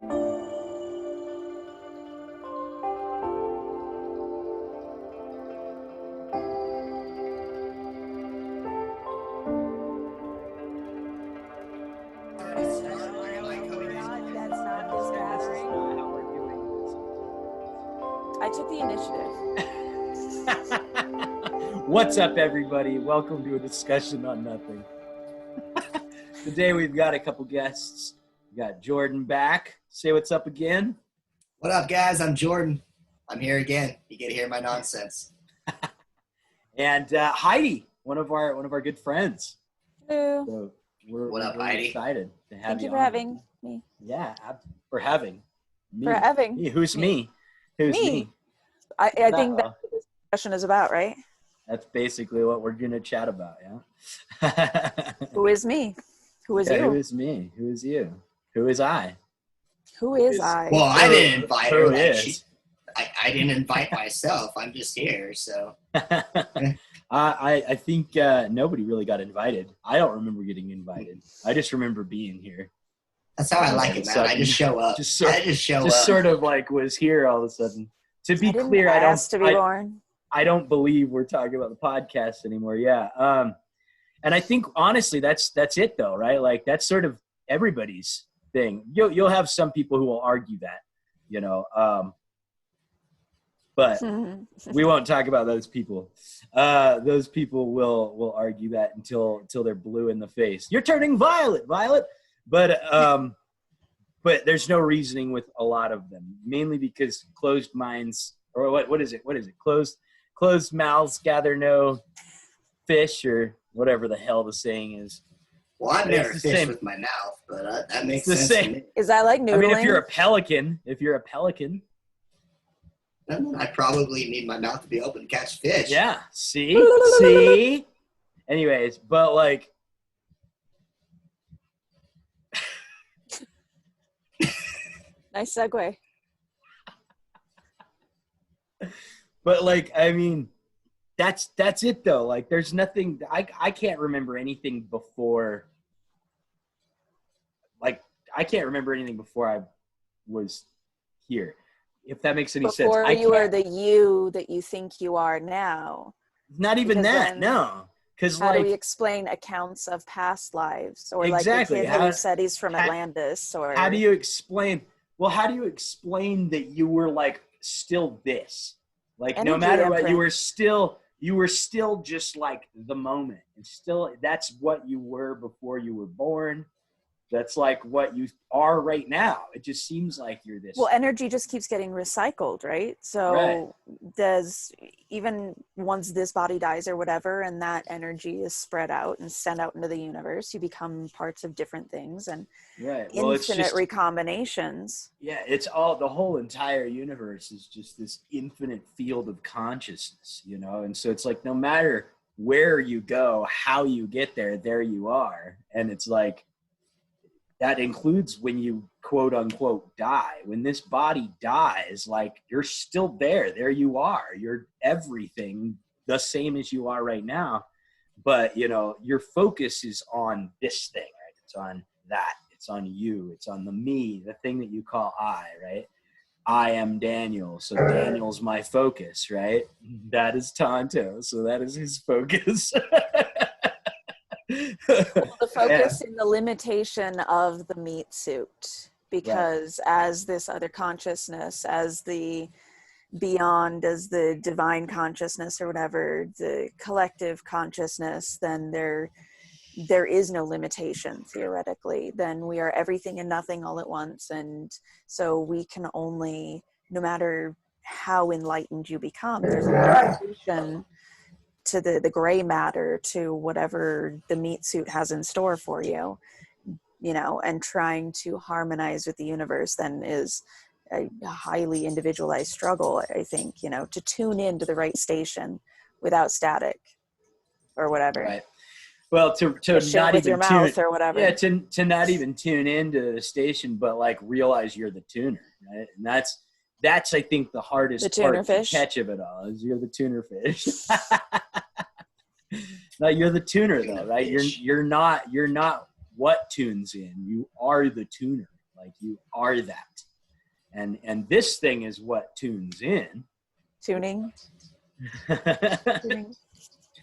I took the initiative. What's up, everybody? Welcome to a discussion on nothing. Today we've got a couple guests. We got Jordan back. Say what's up again. What up, guys? I'm Jordan. I'm here again. You get to hear my nonsense. And Heidi, one of our good friends. Hello. So we're Heidi? really excited to have Thank you for on. having me. Yeah, for having me. For having me. Who's me? Who's me? I think that's what this discussion is about, right? That's basically what we're going to chat about, yeah? Who is me? Who is you? Who is me? Who is you? Who is I? Who is I? Well, I didn't invite her. Who is? I didn't invite myself. I'm just here, so. I think nobody really got invited. I don't remember getting invited. I just remember being here. That's how I like it, man. I just show up. I just show up. Sort of like was here all of a sudden. To be clear, I don't believe we're talking about the podcast anymore. Yeah. And I think honestly, that's it though, right? Like that's sort of everybody's thing. You'll have some people who will argue that, you know, but we won't talk about those people. Those people will argue that until they're blue in the face. You're turning violet. But there's no reasoning with a lot of them, mainly because closed minds, or what is it? What is it? Closed mouths gather no fish, or whatever the hell the saying is. Well, I've never fished with my mouth, but that makes sense to me. Is that like noodling? I mean, if you're a pelican, then I probably need my mouth to be open to catch fish. Yeah. See. Anyways, but like. Nice segue. But like, I mean, that's it though. Like there's nothing, I can't remember anything before. Like I can't remember anything before I was here. If that makes any sense. Before you were the you that you think you are now. Not even that, no. Because how do we explain accounts of past lives? Or exactly. Like the kid who said he's from Atlantis? Or how do you explain? Well, how do you explain that you were like still this? Like no matter what, you were still just like the moment, and still that's what you were before you were born. That's like what you are right now. It just seems like you're this. Well, energy just keeps getting recycled, right? So does, even once this body dies or whatever, and that energy is spread out and sent out into the universe, you become parts of different things and infinite recombinations. Yeah, it's the whole entire universe is just this infinite field of consciousness, you know? And so it's like no matter where you go, how you get there you are. And it's like, that includes when you quote unquote die. When this body dies, like you're still there. There you are. You're everything the same as you are right now. But, you know, your focus is on this thing, right? It's on that. It's on you. It's on the me, the thing that you call I, right? I am Daniel. So Daniel's my focus, right? That is Tonto. So that is his focus. The focus in the limitation of the meat suit, because as this other consciousness, as the beyond, as the divine consciousness or whatever, the collective consciousness, then there is no limitation theoretically. Then we are everything and nothing all at once. And so we can only, no matter how enlightened you become, there's a limitation to the gray matter, to whatever the meat suit has in store for you, you know, and trying to harmonize with the universe then is a highly individualized struggle, I think, you know, to tune into the right station without static or whatever. Right. Well, to not with even your mouth or whatever. Yeah, to not even tune into the station, but like realize you're the tuner, right? And that's I think the hardest part to catch of it all is you're the tuner fish. No, you're the tuner though, right? You're not what tunes in. You are the tuner. Like you are that. And this thing is what tunes in. Tuning.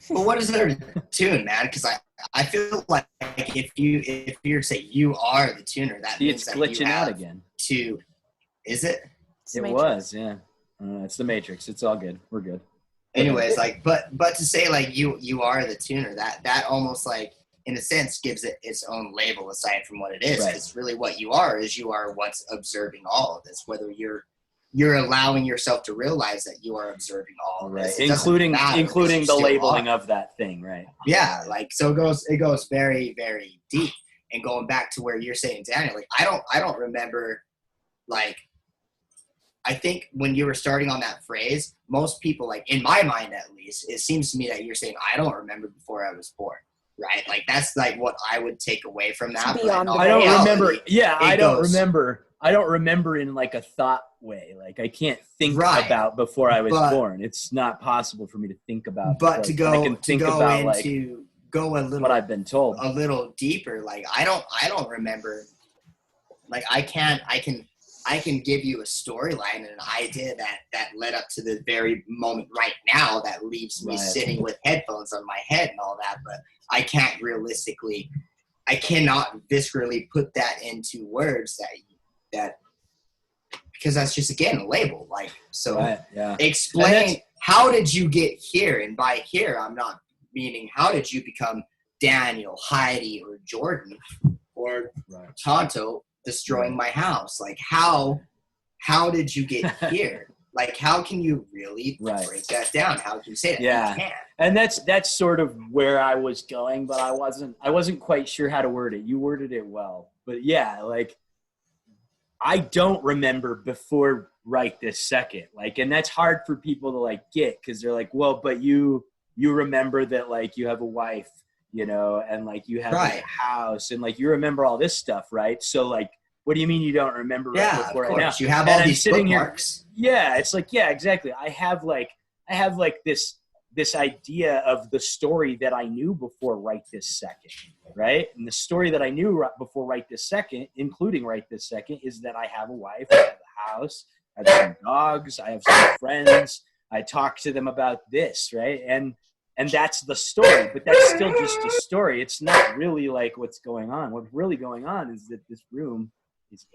Well, what is there to tune, man? Because I feel like if you're saying you are the tuner, that means it's that glitching you have out again. to. Is it? It was, yeah. It's the Matrix. It's all good. We're good. Anyways, like, but to say like you are the tuner, that almost like in a sense gives it its own label aside from what it is. Because really, what you are is you are what's observing all of this. Whether you're allowing yourself to realize that you are observing all of this, including the labeling of that thing, right? Yeah, like so it goes very, very deep. And going back to where you're saying, Daniel, like I don't remember, like I think when you were starting on that phrase, most people, like in my mind at least, it seems to me that you're saying I don't remember before I was born. Right, like that's like what I would take away from that. I don't remember. Yeah, I don't remember. I don't remember in like a thought way. Like I can't think about before I was born. It's not possible for me to think about. But to go go a little what I've been told a little deeper. Like I don't remember. Like I can give you a storyline and an idea that led up to the very moment right now that leaves me sitting with headphones on my head and all that. But I cannot viscerally put that into words that because that's just, again, a label. Like, so explain, how did you get here? And by here, I'm not meaning how did you become Daniel, Heidi, or Jordan, or Tonto destroying my house? Like, how did you get here? Like, how can you really break that down? How can you say that? Yeah. You can. And that's sort of where I was going, but I wasn't quite sure how to word it. You worded it well. But yeah, like, I don't remember before right this second. Like, and that's hard for people to like get, because they're like, well, but you remember that, like, you have a wife, you know, and like you have a house, and like you remember all this stuff, right? So like, what do you mean you don't remember right before right now? You have all these bookmarks. Yeah, it's like, yeah, exactly. I have like this idea of the story that I knew before right this second, right? And the story that I knew before right this second, including right this second, is that I have a wife, I have a house, I have some dogs, I have some friends. I talk to them about this, right? And that's the story, but that's still just a story. It's not really like what's going on. What's really going on is that this room is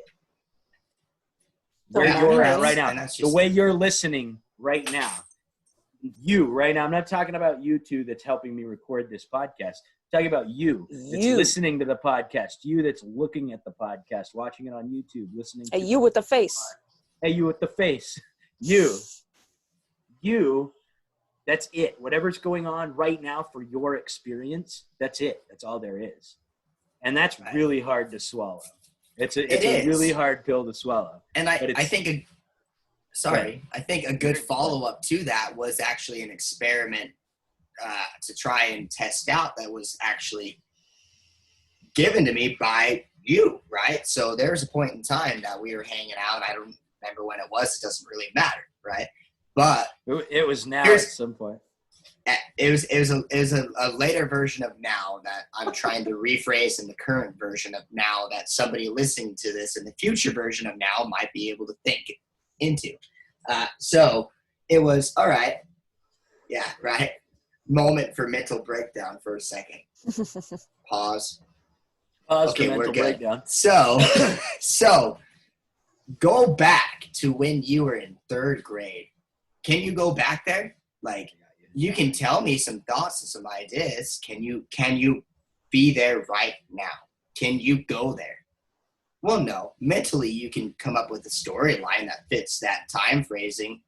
where you're at right now. The way you're listening right now. You right now. I'm not talking about you two that's helping me record this podcast. I'm talking about you that's listening to the podcast. You that's looking at the podcast, watching it on YouTube, listening. Hey, you with the face. Hey, you with the face. You. That's it. Whatever's going on right now for your experience, that's it. That's all there is. And that's really hard to swallow. It's a really hard pill to swallow. And I think I think a good follow-up to that was actually an experiment to try and test out that was actually given to me by you, right? So there was a point in time that we were hanging out. I don't remember when it was. It doesn't really matter, right? But it was now at some point. It was a later version of now that I'm trying to rephrase in the current version of now that somebody listening to this in the future version of now might be able to think into. So it was, all right. Yeah, right. Moment for mental breakdown for a second. Pause. Okay, we're good. Breakdown. So go back to when you were in third grade. Can you go back there? Like, you can tell me some thoughts and some ideas. Can you be there right now? Can you go there? Well, no. Mentally, you can come up with a storyline that fits that time phrasing,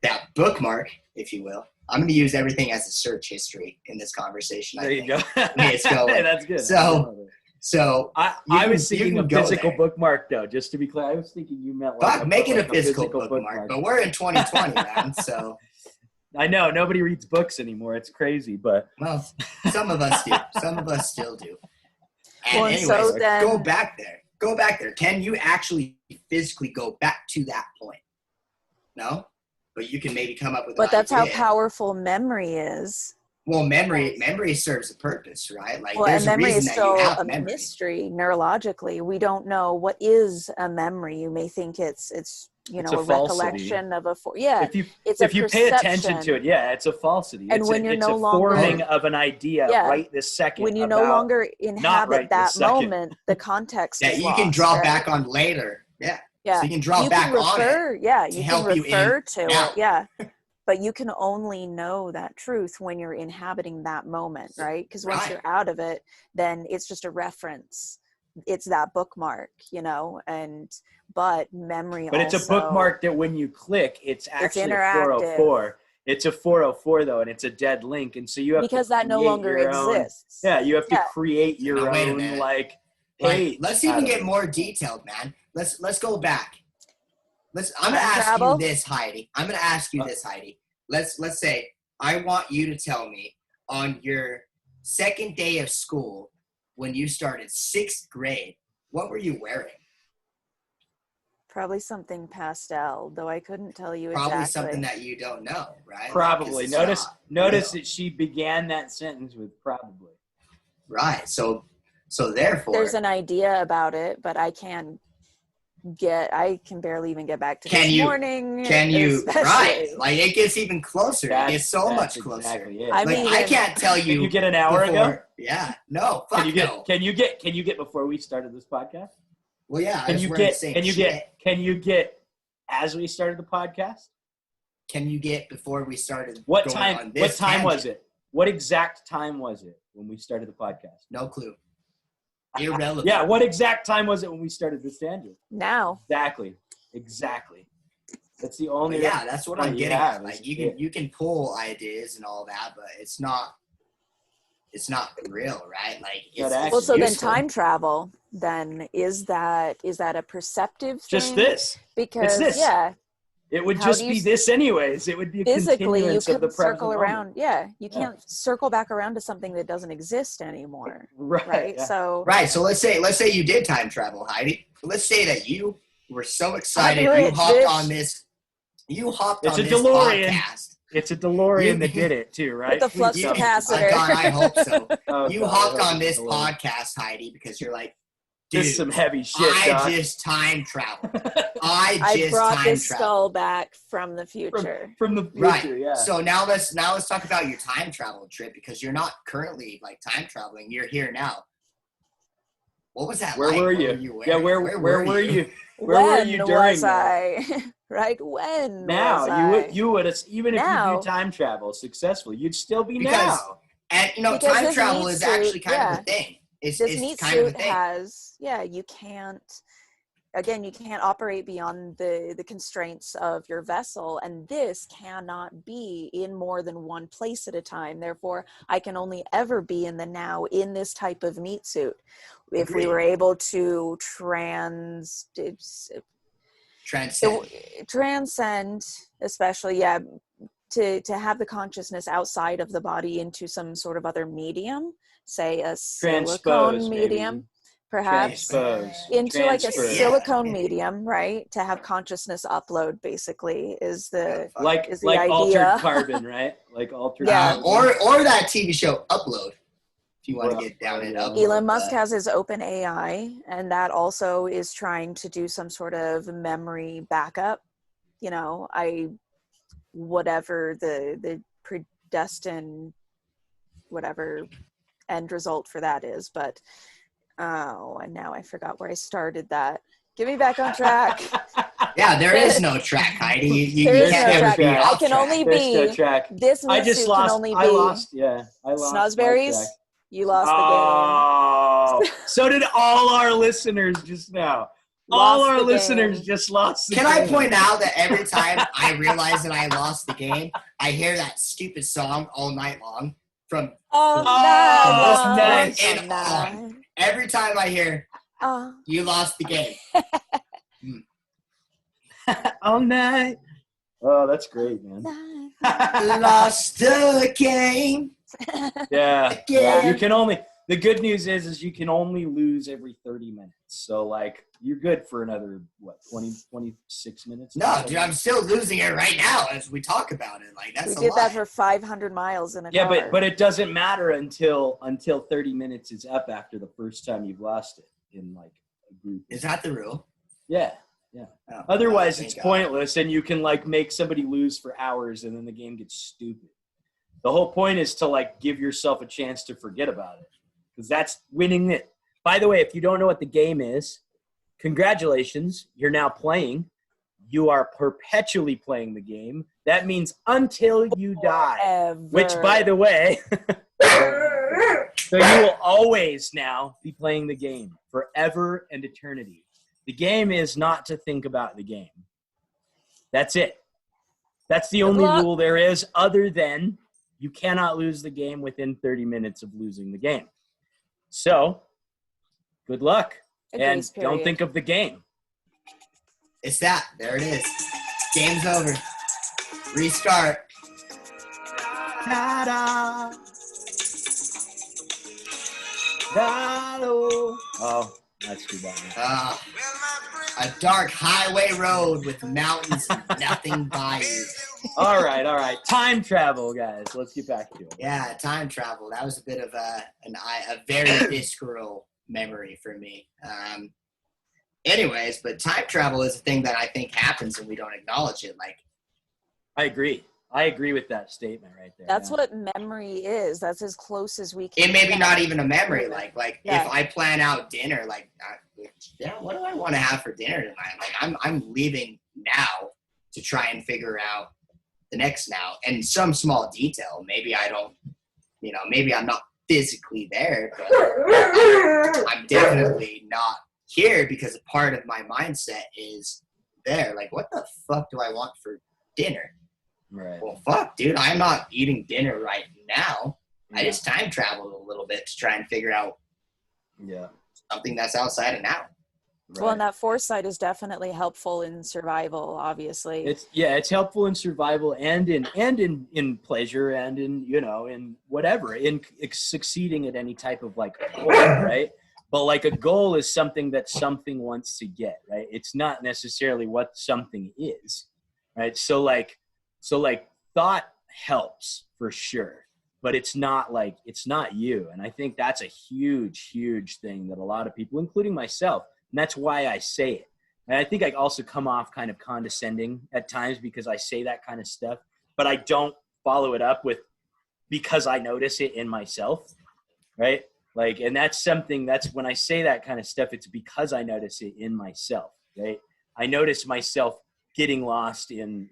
that bookmark, if you will. I'm going to use everything as a search history in this conversation. There you go. It's going. Hey, that's good. So I was thinking a physical bookmark, though, just to be clear. I was thinking you meant like make it a physical bookmark. But we're in 2020, man, so. I know. Nobody reads books anymore. It's crazy, but. Well, some of us do. Some of us still do. And well, anyways, so then, go back there. Go back there. Can you actually physically go back to that point? No? But you can maybe come up with But that's how powerful memory is. Well, memory serves a purpose, right? Like Well, there's and a memory reason is that you still have a memory. mystery neurologically. We don't know what is a memory. You may think it's you It's know, a a falsity. recollection of it's If a you pay attention perception. to it, yeah, it's a falsity. And It's when you're it's no a forming longer, of an idea yeah, right this second. when you no about longer not inhabit right this that second. moment, the context That is you lost, can draw right? back on later. Yeah. Yeah. So you can draw You back can on it. refer, yeah, to you can help you in refer to now. it, yeah. But you can only know that truth when you're inhabiting that moment, right? Because once Right. you're out of it, then it's just a reference. It's that bookmark, you know, but memory But also. it's a bookmark that when you click, it's actually a interactive. 404. It's a 404 though, and it's a dead link, and so you have because to that no create longer your own- exists. Yeah, you have to Yeah. create your Now, wait a own minute. like Like, page. let's out even of get it. more detailed, man. Let's go back. I'm gonna Time ask travel? you this, Heidi. I'm gonna ask you this, Heidi. Let's say I want you to tell me on your second day of school when you started 6th grade, what were you wearing? Probably something pastel, though I couldn't tell you Probably exactly. something that you don't know, right? Probably. Because Notice it's not real. that she began that sentence with probably. Right. So therefore, There's an idea about it, but I can barely even get back to Can this you- morning. can you especially. right? Like it gets even closer. It That's- gets so that's much closer. Exactly it. I Like mean, I can't tell you. Can you get an hour ago? before, Yeah. No. Fuck Can you no. get before we started this podcast? Well, yeah. I Can was you wearing get the same can you shit. get can you get as we started the podcast? Can you get before we started? What going time? on this What time was tangent? it? What exact time was it when we started the podcast? No clue. Irrelevant. Yeah, what exact time was it when we started this tangent? Now. Exactly. That's the only. But yeah, that's what point I'm you getting have at. Like is you can pull ideas and all that, but it's not real, right? Like it's Not Well, so then useful. time travel, then is that a perceptive thing? just this. Because this. yeah, It would How just do you be this anyways. It would be a physically you continuance of the couldn't present circle moment. around. Yeah, you can't circle back around to something that doesn't exist anymore, Right. right? yeah. So Right. So let's say you did time travel, Heidi. Let's say that you were so excited I'm you rich, hopped bitch. on this. You hopped It's on a this DeLorean. podcast. It's a DeLorean You- that did it too, right? the flux Please You- tell me. capacitor. God, I hope so. Oh, You God, I hopped hope on it's this DeLorean. podcast, Heidi, because you're like, This dude, is some heavy shit, I Doc. just time traveled. I just brought time this traveled. skull back from the future. from the future, Right. yeah. So now let's talk about your time travel trip because you're not currently like time traveling. You're here now. What was that Where like? were What you? were you Yeah, wearing? where were you? Where when were you during was that? I? Right? When Now was you would even if you Now. do time travel successfully, you'd still be Because- now. And Because time this travel meat is suit, actually kind of yeah. a thing. It's this meat kind of a suit thing. has, you can't, again, you can't operate beyond the constraints of your vessel, and this cannot be in more than one place at a time. Therefore, I can only ever be in the now in this type of meat suit. If we Agreed. were able to transcend, especially, to have the consciousness outside of the body into some sort of other medium, say a silicone Transpose, medium, maybe. perhaps Transpose. into like a Transfer. silicone medium, right? To have consciousness upload basically is the Like is the altered idea. carbon, right? Like altered Yeah. carbon. Or that TV show Upload. If you want Well, to get down and yeah. up. Elon Musk has his open AI, and that also is trying to do some sort of memory backup. You know, whatever the predestined whatever end result for that is, but and now I forgot where I started that. Get me back on track. Yeah, there is no track, Heidi. You There is can't no ever track. be I off can track. only There's no be track. this I meat just suit lost. can only be I lost my Snozzberries. track. You lost Oh, so did all our listeners just now. All Lost our the listeners game. just lost the Can game. I point out that every time I realize that I lost the game, I hear that stupid song all night long from All Oh, night nice. long, all night. every time I hear Oh. you lost the game. all night? Oh, that's great, man. Lost the game. Yeah. Again. You can only. The good news is you can only lose every 30 minutes. So like you're good for another, 26 minutes? No, dude, I'm still losing it right now as we talk about it. Like, that's We did that for 500 miles in a car. Yeah, but it doesn't matter until 30 minutes is up after the first time you've lost it in like a group. Is that the rule? Yeah. Oh, Otherwise, it's pointless, and you can like make somebody lose for hours, and then the game gets stupid. The whole point is to like give yourself a chance to forget about it, because that's winning it. By the way, if you don't know what the game is, congratulations, you're now playing. You are perpetually playing the game. That means until you die. Forever. Which, by the way, so you will always now be playing the game forever and eternity. The game is not to think about the game. That's it. That's the only rule there is, other than you cannot lose the game within 30 minutes of losing the game. So, good luck. And don't think of the game. It's that. There it is. Game's over. Restart. Ta-da. Oh, that's too bad. A dark highway road with mountains and nothing by you. All right. Time travel, guys. Let's get back to it. Yeah, time travel. That was a bit of a very visceral memory for me. Anyways, but time travel is a thing that I think happens and we don't acknowledge it. Like, I agree with that statement right there. That's what memory is. That's as close as we can. It may be not even a memory. Like if I plan out dinner, like, what do I want to have for dinner tonight? Like, I'm leaving now to try and figure out the next now. And some small detail. Maybe I don't, maybe I'm not physically there, but I'm definitely not here because a part of my mindset is there. Like, what the fuck do I want for dinner? Right. Well, fuck, dude, I'm not eating dinner right now. I just time traveled a little bit to try and figure out something that's outside of now. Right. Well, and that foresight is definitely helpful in survival, obviously. It's helpful in survival and in pleasure and in whatever, in succeeding at any type of like goal, right? But like a goal is something that something wants to get, right? It's not necessarily what something is, right? So like thought helps for sure, but it's not you. And I think that's a huge, huge thing that a lot of people, including myself, and that's why I say it. And I think I also come off kind of condescending at times because I say that kind of stuff, but I don't follow it up with because I notice it in myself, right? Like, and that's when I say that kind of stuff, it's because I notice it in myself, right? I notice myself getting lost in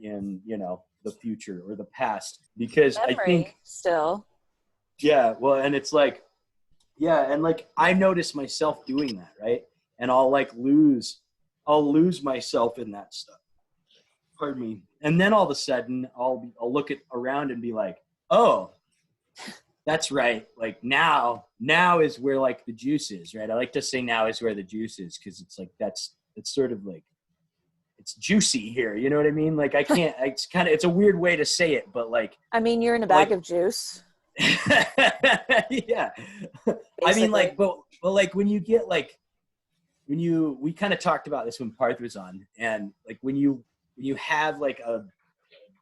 the future or the past because memory, I think still. Yeah. Well, and it's like, and like, I notice myself doing that. Right. And I'll lose myself in that stuff. Pardon me. And then all of a sudden I'll look around and be like, oh, that's right. Like now is where like the juice is, right? I like to say now is where the juice is. Cause it's like, it's sort of like, it's juicy here. You know what I mean? Like I can't, it's a weird way to say it, but like, I mean, you're in a bag of juice. Yeah. Basically. I mean but like when you get like, we kind of talked about this when Parth was on, and like when you have like a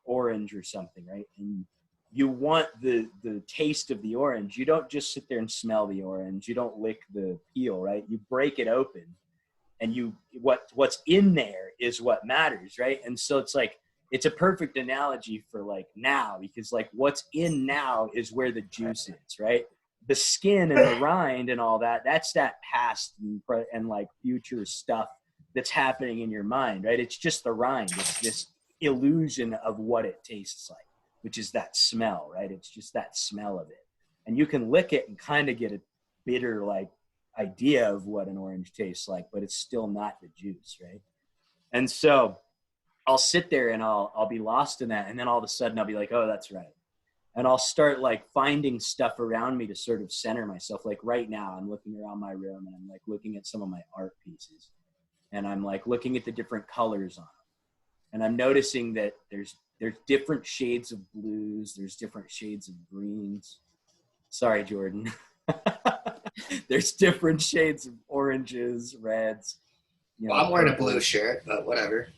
orange or something, right? And you want the taste of the orange. You don't just sit there and smell the orange. You don't lick the peel, right? You break it open, and what's in there is what matters, right? And so it's like, it's a perfect analogy for like now, because like what's in now is where the juice is, right? The skin and the rind and all that, that's that past and like future stuff that's happening in your mind, right? It's just the rind. It's this illusion of what it tastes like, which is that smell, right? It's just that smell of it. And you can lick it and kind of get a bitter like idea of what an orange tastes like, but it's still not the juice, right? And so I'll sit there and I'll be lost in that. And then all of a sudden I'll be like, oh, that's right. And I'll start like finding stuff around me to sort of center myself. Like right now I'm looking around my room and I'm like looking at some of my art pieces, and I'm like looking at the different colors on them. And I'm noticing that there's different shades of blues. There's different shades of greens. Sorry, Jordan. There's different shades of oranges, reds. You know, Well, I'm wearing a blue shirt, but whatever.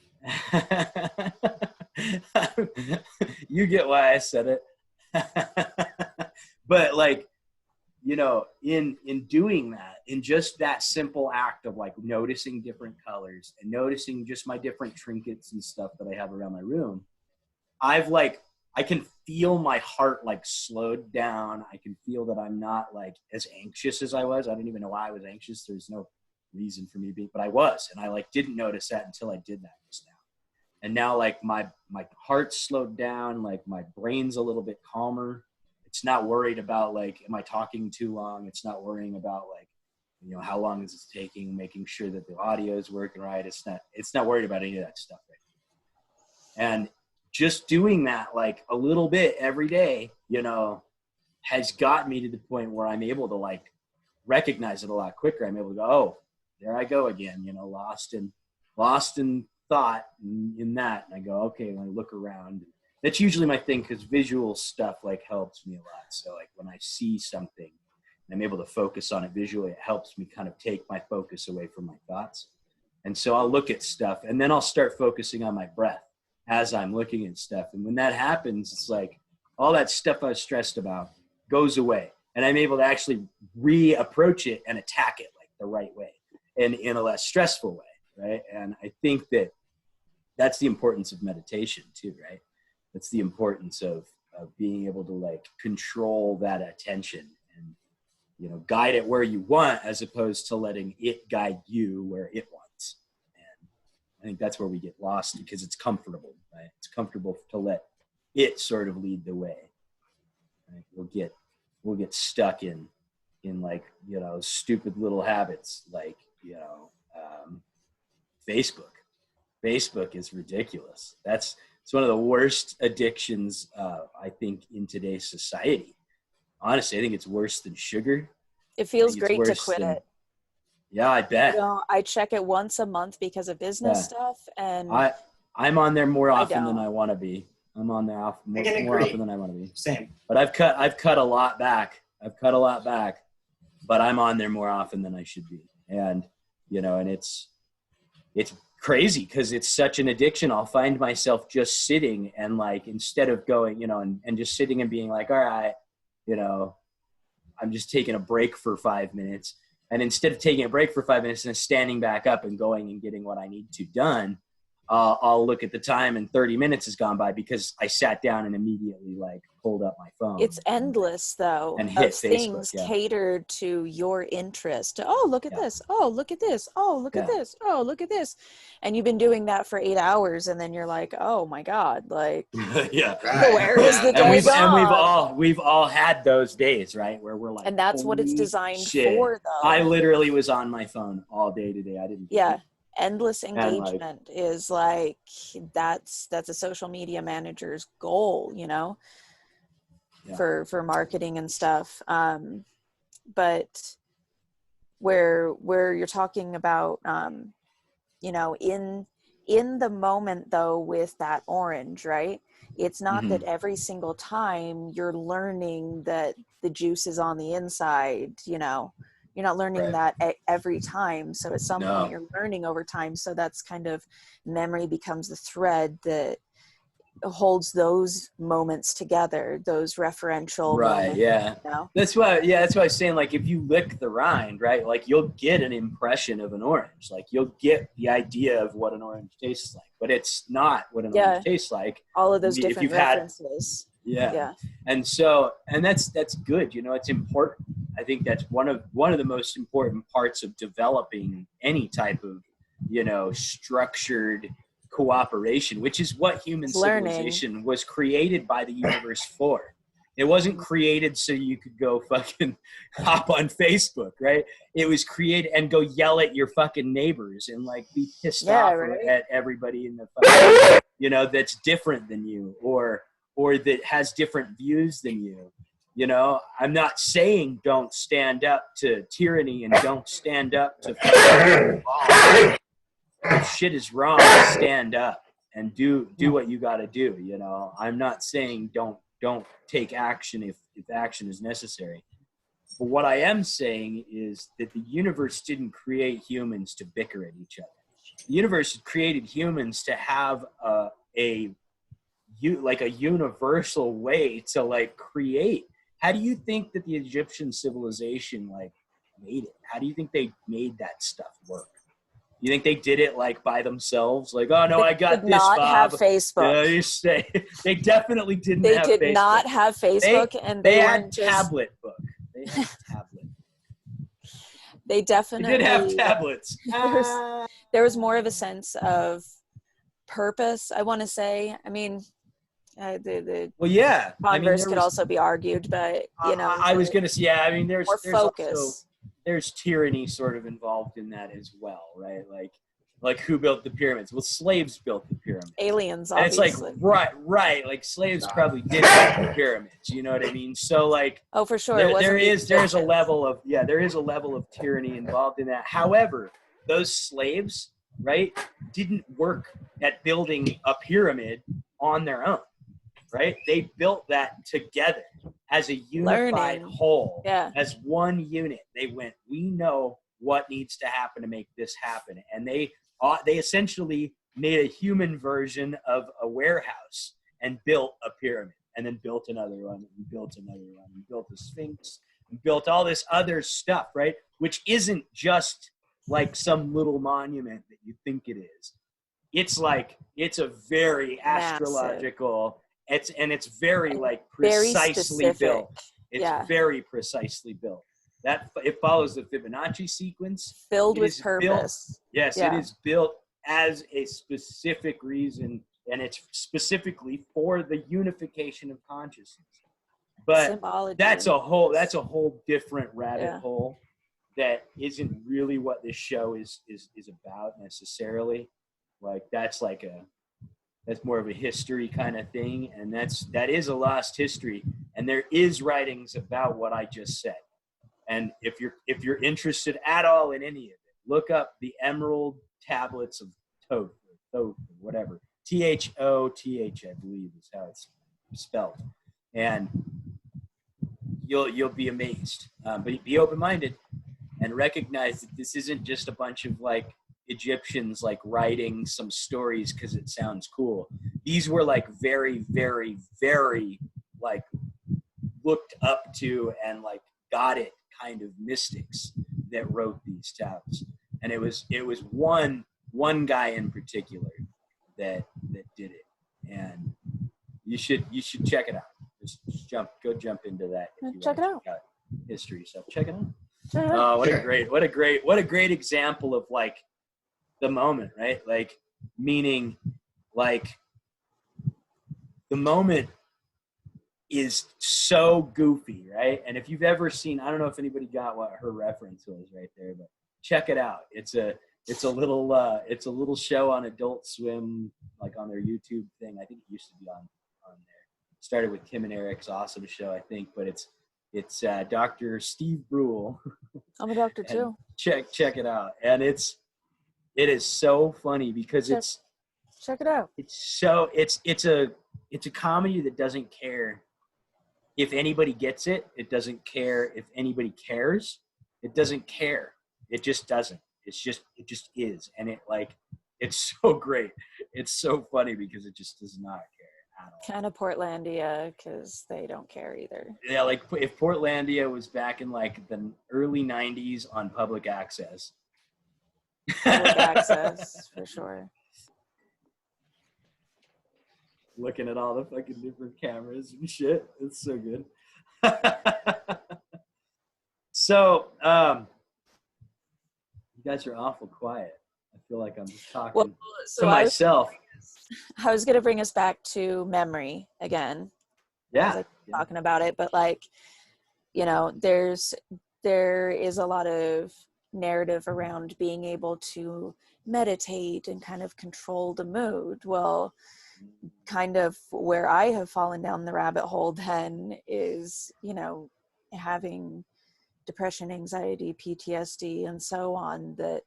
You get why I said it. But like, you know, in doing that, in just that simple act of like noticing different colors and noticing just my different trinkets and stuff that I have around my room, I can feel my heart like slowed down. I can feel that I'm not like as anxious as I was. I don't even know why I was anxious. There's no reason for me to be, but I was, and I like didn't notice that until I did that just now. And now like my heart slowed down, like my brain's a little bit calmer. It's not worried about like, am I talking too long? It's not worrying about like, you know, how long is this taking, making sure that the audio is working right. It's not worried about any of that stuff right now. And just doing that like a little bit every day, you know, has got me to the point where I'm able to like recognize it a lot quicker. I'm able to go, oh, there I go again, you know, lost in thought in that. And I go, okay, when I look around, that's usually my thing, because visual stuff like helps me a lot. So like when I see something and I'm able to focus on it visually, it helps me kind of take my focus away from my thoughts. And so I'll look at stuff and then I'll start focusing on my breath as I'm looking at stuff. And when that happens, it's like all that stuff I was stressed about goes away. And I'm able to actually reapproach it and attack it like the right way and in a less stressful way, right? And I think that that's the importance of meditation too, right? That's the importance of being able to like control that attention and, you know, guide it where you want as opposed to letting it guide you where it wants. And I think that's where we get lost because it's comfortable, right? It's comfortable to let it sort of lead the way. Right? We'll get stuck in like, you know, stupid little habits like, you know, Facebook is ridiculous. It's one of the worst addictions, I think, in today's society. Honestly, I think it's worse than sugar. It feels great to quit it. Yeah, I bet. You know, I check it once a month because of business stuff, and I'm on there more often than I want to be. I'm on there more often than I want to be. Same. But I've cut a lot back. But I'm on there more often than I should be. And, you know, and it's crazy because it's such an addiction. I'll find myself just sitting and like, instead of going, you know, and just sitting and being like, all right, you know, I'm just taking a break for 5 minutes. And instead of taking a break for 5 minutes and standing back up and going and getting what I need to done, I'll look at the time and 30 minutes has gone by because I sat down and immediately like pulled up my phone. It's endless though. And hit things catered to your interest. Oh, look at this. Oh, look at this. Oh, look at this. Oh, look at this. And you've been doing that for 8 hours and then you're like, oh my God, like where is the day gone? And we've all had those days, right? Where we're like, and that's what it's designed for though. I literally was on my phone all day today. I didn't Endless engagement is like that's a social media manager's goal, you know, for marketing and stuff. But where you're talking about, you know, in the moment though, with that orange, right? It's not that every single time you're learning that the juice is on the inside, you know. You're not learning that every time. So at some point you're learning over time. So that's kind of memory becomes the thread that holds those moments together, those referential moments. Yeah. You know? That's why I was saying, like, if you lick the rind, right, like you'll get an impression of an orange. Like you'll get the idea of what an orange tastes like, but it's not what an orange tastes like. All of those different references. And so, and that's good. You know, it's important. I think that's one of the most important parts of developing any type of, you know, structured cooperation, which is what human civilization was created by the universe for. It wasn't created so you could go fucking hop on Facebook, right? It was created and go yell at your fucking neighbors and like be pissed off at everybody in the fucking, you know, that's different than you or that has different views than you. You know, I'm not saying don't stand up to tyranny and don't stand up to if shit is wrong, stand up and do what you got to do. You know, I'm not saying don't take action if action is necessary, But what I am saying is that the universe didn't create humans to bicker at each other. The universe created humans to have a universal way to like create. How do you think that the Egyptian civilization like made it? How do you think they made that stuff work? You think they did it like by themselves? Like, oh no, I got this, Bob. They did not have Facebook. Yeah, you say they definitely didn't. They have did Facebook. not have Facebook, and they had just tablet book. They had tablet. They definitely They did have tablets. There was more of a sense of purpose, I want to say. I mean, the converse could also be argued, but you know, I was going to say, yeah. I mean, there's focus. Also, there's tyranny sort of involved in that as well, right? Like who built the pyramids? Well, slaves built the pyramids. Aliens, and obviously. It's like right. Like slaves probably did build the pyramids. You know what I mean? So like, oh, for sure, there's a level of tyranny involved in that. However, those slaves, right, didn't work at building a pyramid on their own. Right? They built that together as a unified whole, as one unit. They went, we know what needs to happen to make this happen. And they essentially made a human version of a warehouse and built a pyramid, and then built another one, and built another one, and built a sphinx, and built all this other stuff, right? Which isn't just like some little monument that you think it is. It's a very astrological. It's very like precisely very built. It's very precisely built. That it follows the Fibonacci sequence, filled with purpose. It is built as a specific reason, and it's specifically for the unification of consciousness. But symbology. That's a whole different rabbit hole that isn't really what this show is about necessarily. Like that's more of a history kind of thing, and that is a lost history, and there is writings about what I just said. And if you're interested at all in any of it, look up the Emerald Tablets of Thoth, whatever, Thoth, I believe is how it's spelled, and you'll be amazed. But be open-minded and recognize that this isn't just a bunch of like Egyptians like writing some stories because it sounds cool. These were like very, very, very like looked up to and like got it kind of mystics that wrote these tablets. And it was one guy in particular that did it. And you should check it out. Just go jump into that. Check it out. History stuff. Check it out. Oh, what a great example of like the moment, right? Like, meaning like the moment is so goofy, right? And if you've ever seen, I don't know if anybody got what her reference was right there, but check it out. It's a little show on Adult Swim, like on their YouTube thing. I think it used to be on there. It started with Tim and Eric's awesome show, I think, but it's Dr. Steve Brule. I'm a doctor too. Check it out. And it is so funny because check it out. It's a comedy that doesn't care if anybody gets it. It doesn't care if anybody cares. It doesn't care. It just doesn't. It just is. And it's so great. It's so funny because it just does not care at all. Kind of Portlandia, because they don't care either. Yeah, like if Portlandia was back in like the early 90s on public access. Public access, for sure. Looking at all the fucking different cameras and shit. It's so good. So, you guys are awful quiet. I feel like I'm just talking to myself. I was going to bring us back to memory again. Yeah. Talking about it, but like, you know, there is a lot of narrative around being able to meditate and kind of control the mood. Well, kind of where I have fallen down the rabbit hole then is, you know, having depression, anxiety, PTSD, and so on, that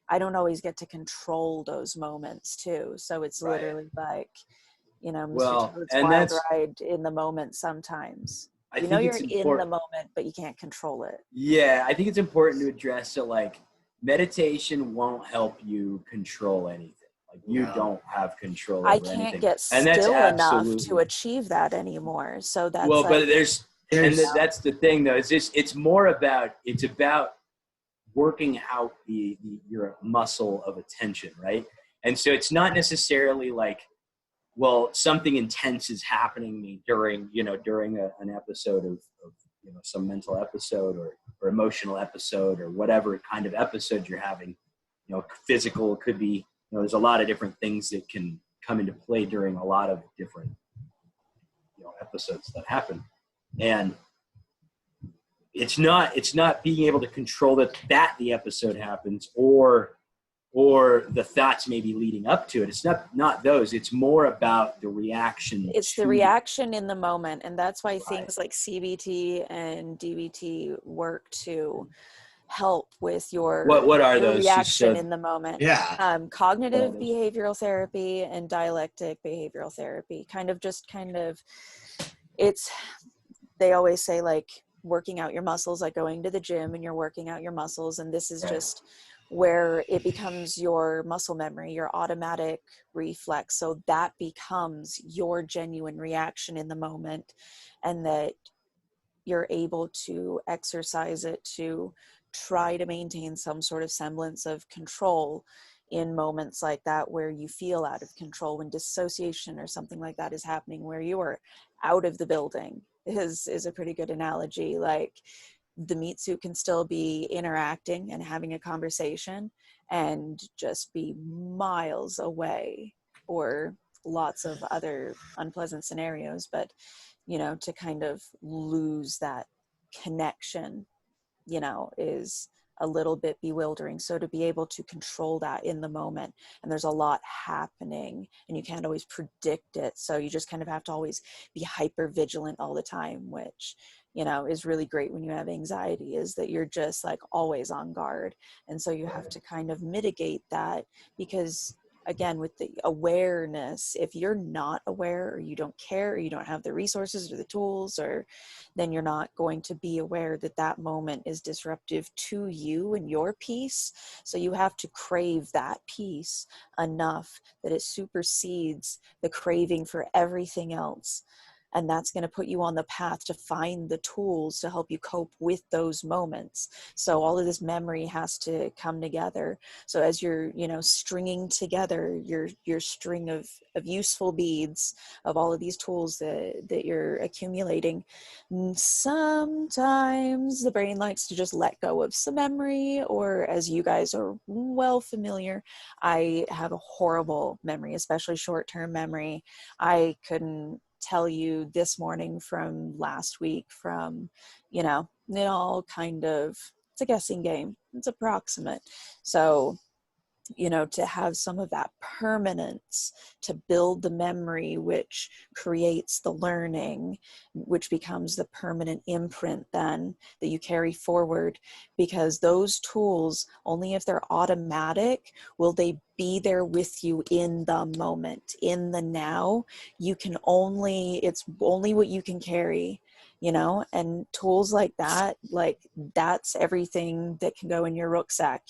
I don't always get to control those moments too. So it's literally like, you know, Mr. Toad's wild ride in the moment sometimes. I You know think you're it's in the important. moment, but you can't control it. Yeah, I think it's important to address that, like, meditation won't help you control anything. Like, you No. don't have control I over can't anything. get And that's still enough to absolutely, achieve that anymore. So that's well, like, but that's the thing though. It's more about, it's about working out your muscle of attention, right? And so it's not necessarily like, well, something intense is happening to me during an episode of some mental episode or emotional episode or whatever kind of episode you're having. Physical, it could be, there's a lot of different things that can come into play during a lot of different episodes that happen. And it's not being able to control that the episode happens, or the thoughts maybe leading up to it. It's not those. It's more about the reaction. it's the reaction in the moment. And that's why things like CBT and DBT work to help with your what are those? reaction in the moment. Yeah. Cognitive behavioral therapy and dialectic behavioral therapy. They always say, like, working out your muscles, like going to the gym and you're working out your muscles, and this is just where it becomes your muscle memory, your automatic reflex. So that becomes your genuine reaction in the moment, and that you're able to exercise it to try to maintain some sort of semblance of control in moments like that where you feel out of control, when dissociation or something like that is happening, where you are out of the building is a pretty good analogy. Like, the meat suit can still be interacting and having a conversation and just be miles away, or lots of other unpleasant scenarios, but to kind of lose that connection is a little bit bewildering. So to be able to control that in the moment, and there's a lot happening and you can't always predict it, so you just kind of have to always be hyper vigilant all the time, which is really great when you have anxiety, is that you're just like always on guard. And so you have to kind of mitigate that, because again, with the awareness, if you're not aware, or you don't care, or you don't have the resources or the tools, or then you're not going to be aware that that moment is disruptive to you and your peace. So you have to crave that peace enough that it supersedes the craving for everything else. And that's going to put you on the path to find the tools to help you cope with those moments. So all of this memory has to come together. So as you're, stringing together your string of useful beads of all of these tools that you're accumulating, sometimes the brain likes to just let go of some memory, or, as you guys are well familiar, I have a horrible memory, especially short-term memory. I couldn't tell you this morning from last week from, it all kind of, it's a guessing game. It's approximate. So, to have some of that permanence, to build the memory, which creates the learning, which becomes the permanent imprint then that you carry forward. Because those tools, only if they're automatic will they be there with you in the moment, in the now. It's only what you can carry. And tools like that, that's everything that can go in your rucksack,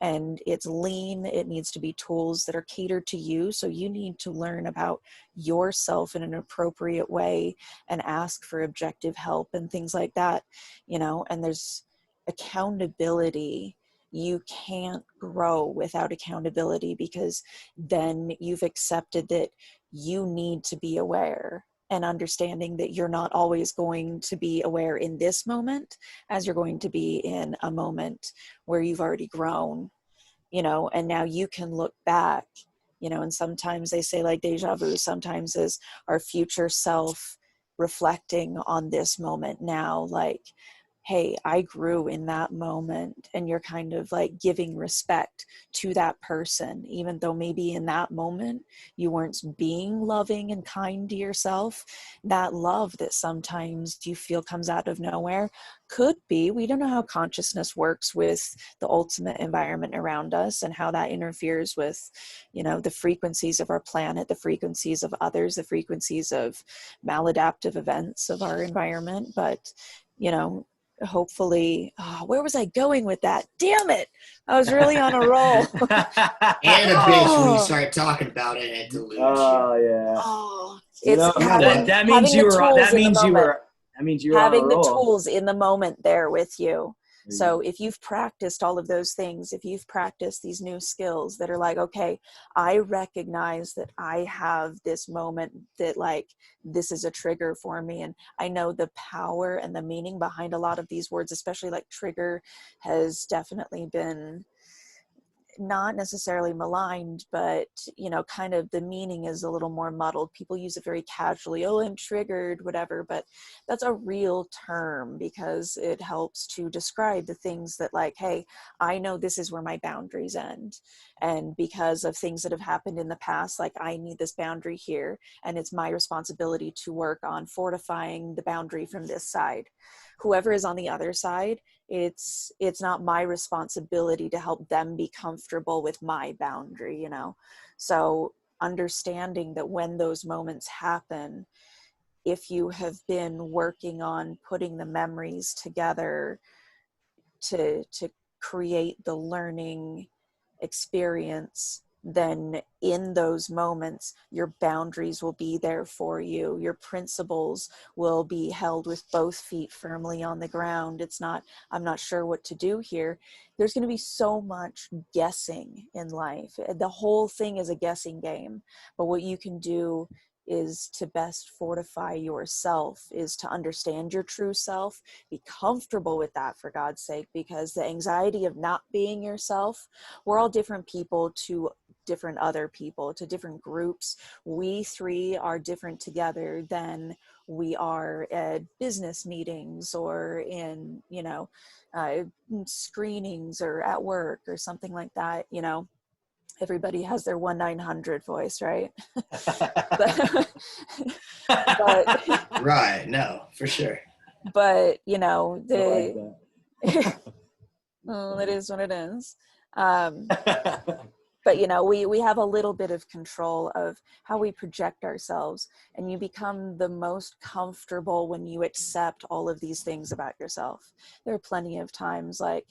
and it's lean. It needs to be tools that are catered to you. So you need to learn about yourself in an appropriate way and ask for objective help and things like that, and there's accountability. You can't grow without accountability, because then you've accepted that you need to be aware, and understanding that you're not always going to be aware in this moment as you're going to be in a moment where you've already grown, and now you can look back, and sometimes they say, like, deja vu sometimes is our future self reflecting on this moment now, like, hey, I grew in that moment, and you're kind of like giving respect to that person, even though maybe in that moment you weren't being loving and kind to yourself. That love that sometimes you feel comes out of nowhere could be, we don't know how consciousness works with the ultimate environment around us and how that interferes with, you know, the frequencies of our planet, the frequencies of others, the frequencies of maladaptive events of our environment. But, you know, hopefully, where was I going with that? Damn it. I was really on a roll. And a bitch when you start talking about it, it deludes you. Oh yeah. Oh, You it's know, having, that means having you the were. tools That in the means you moment. were. That means you were Having on a the roll. tools in the moment there with you. So if you've practiced all of those things, if you've practiced these new skills that are like, okay, I recognize that I have this moment that like, this is a trigger for me. And I know the power and the meaning behind a lot of these words, especially like trigger has definitely been not necessarily maligned, but, you know, kind of the meaning is a little more muddled. People use it very casually. Oh, I'm triggered, whatever. But that's a real term because it helps to describe the things that like, hey, I know this is where my boundaries end. And because of things that have happened in the past, like I need this boundary here. And it's my responsibility to work on fortifying the boundary from this side. Whoever is on the other side, it's not my responsibility to help them be comfortable with my boundary, you know? So understanding that when those moments happen, if you have been working on putting the memories together to create the learning experience, then in those moments, your boundaries will be there for you. Your principles will be held with both feet firmly on the ground. It's not, I'm not sure what to do here. There's going to be so much guessing in life. The whole thing is a guessing game. But what you can do is to best fortify yourself, is to understand your true self, be comfortable with that for God's sake, because the anxiety of not being yourself, we're all different people to different other people, to different groups. We three are different together than we are at business meetings or in, you know, screenings or at work or something like that. You know, everybody has their 1-900 voice, right? but Right, no, for sure. But you know, I like well, it is what it is. that. But you know, we have a little bit of control of how we project ourselves, and you become the most comfortable when you accept all of these things about yourself. There are plenty of times like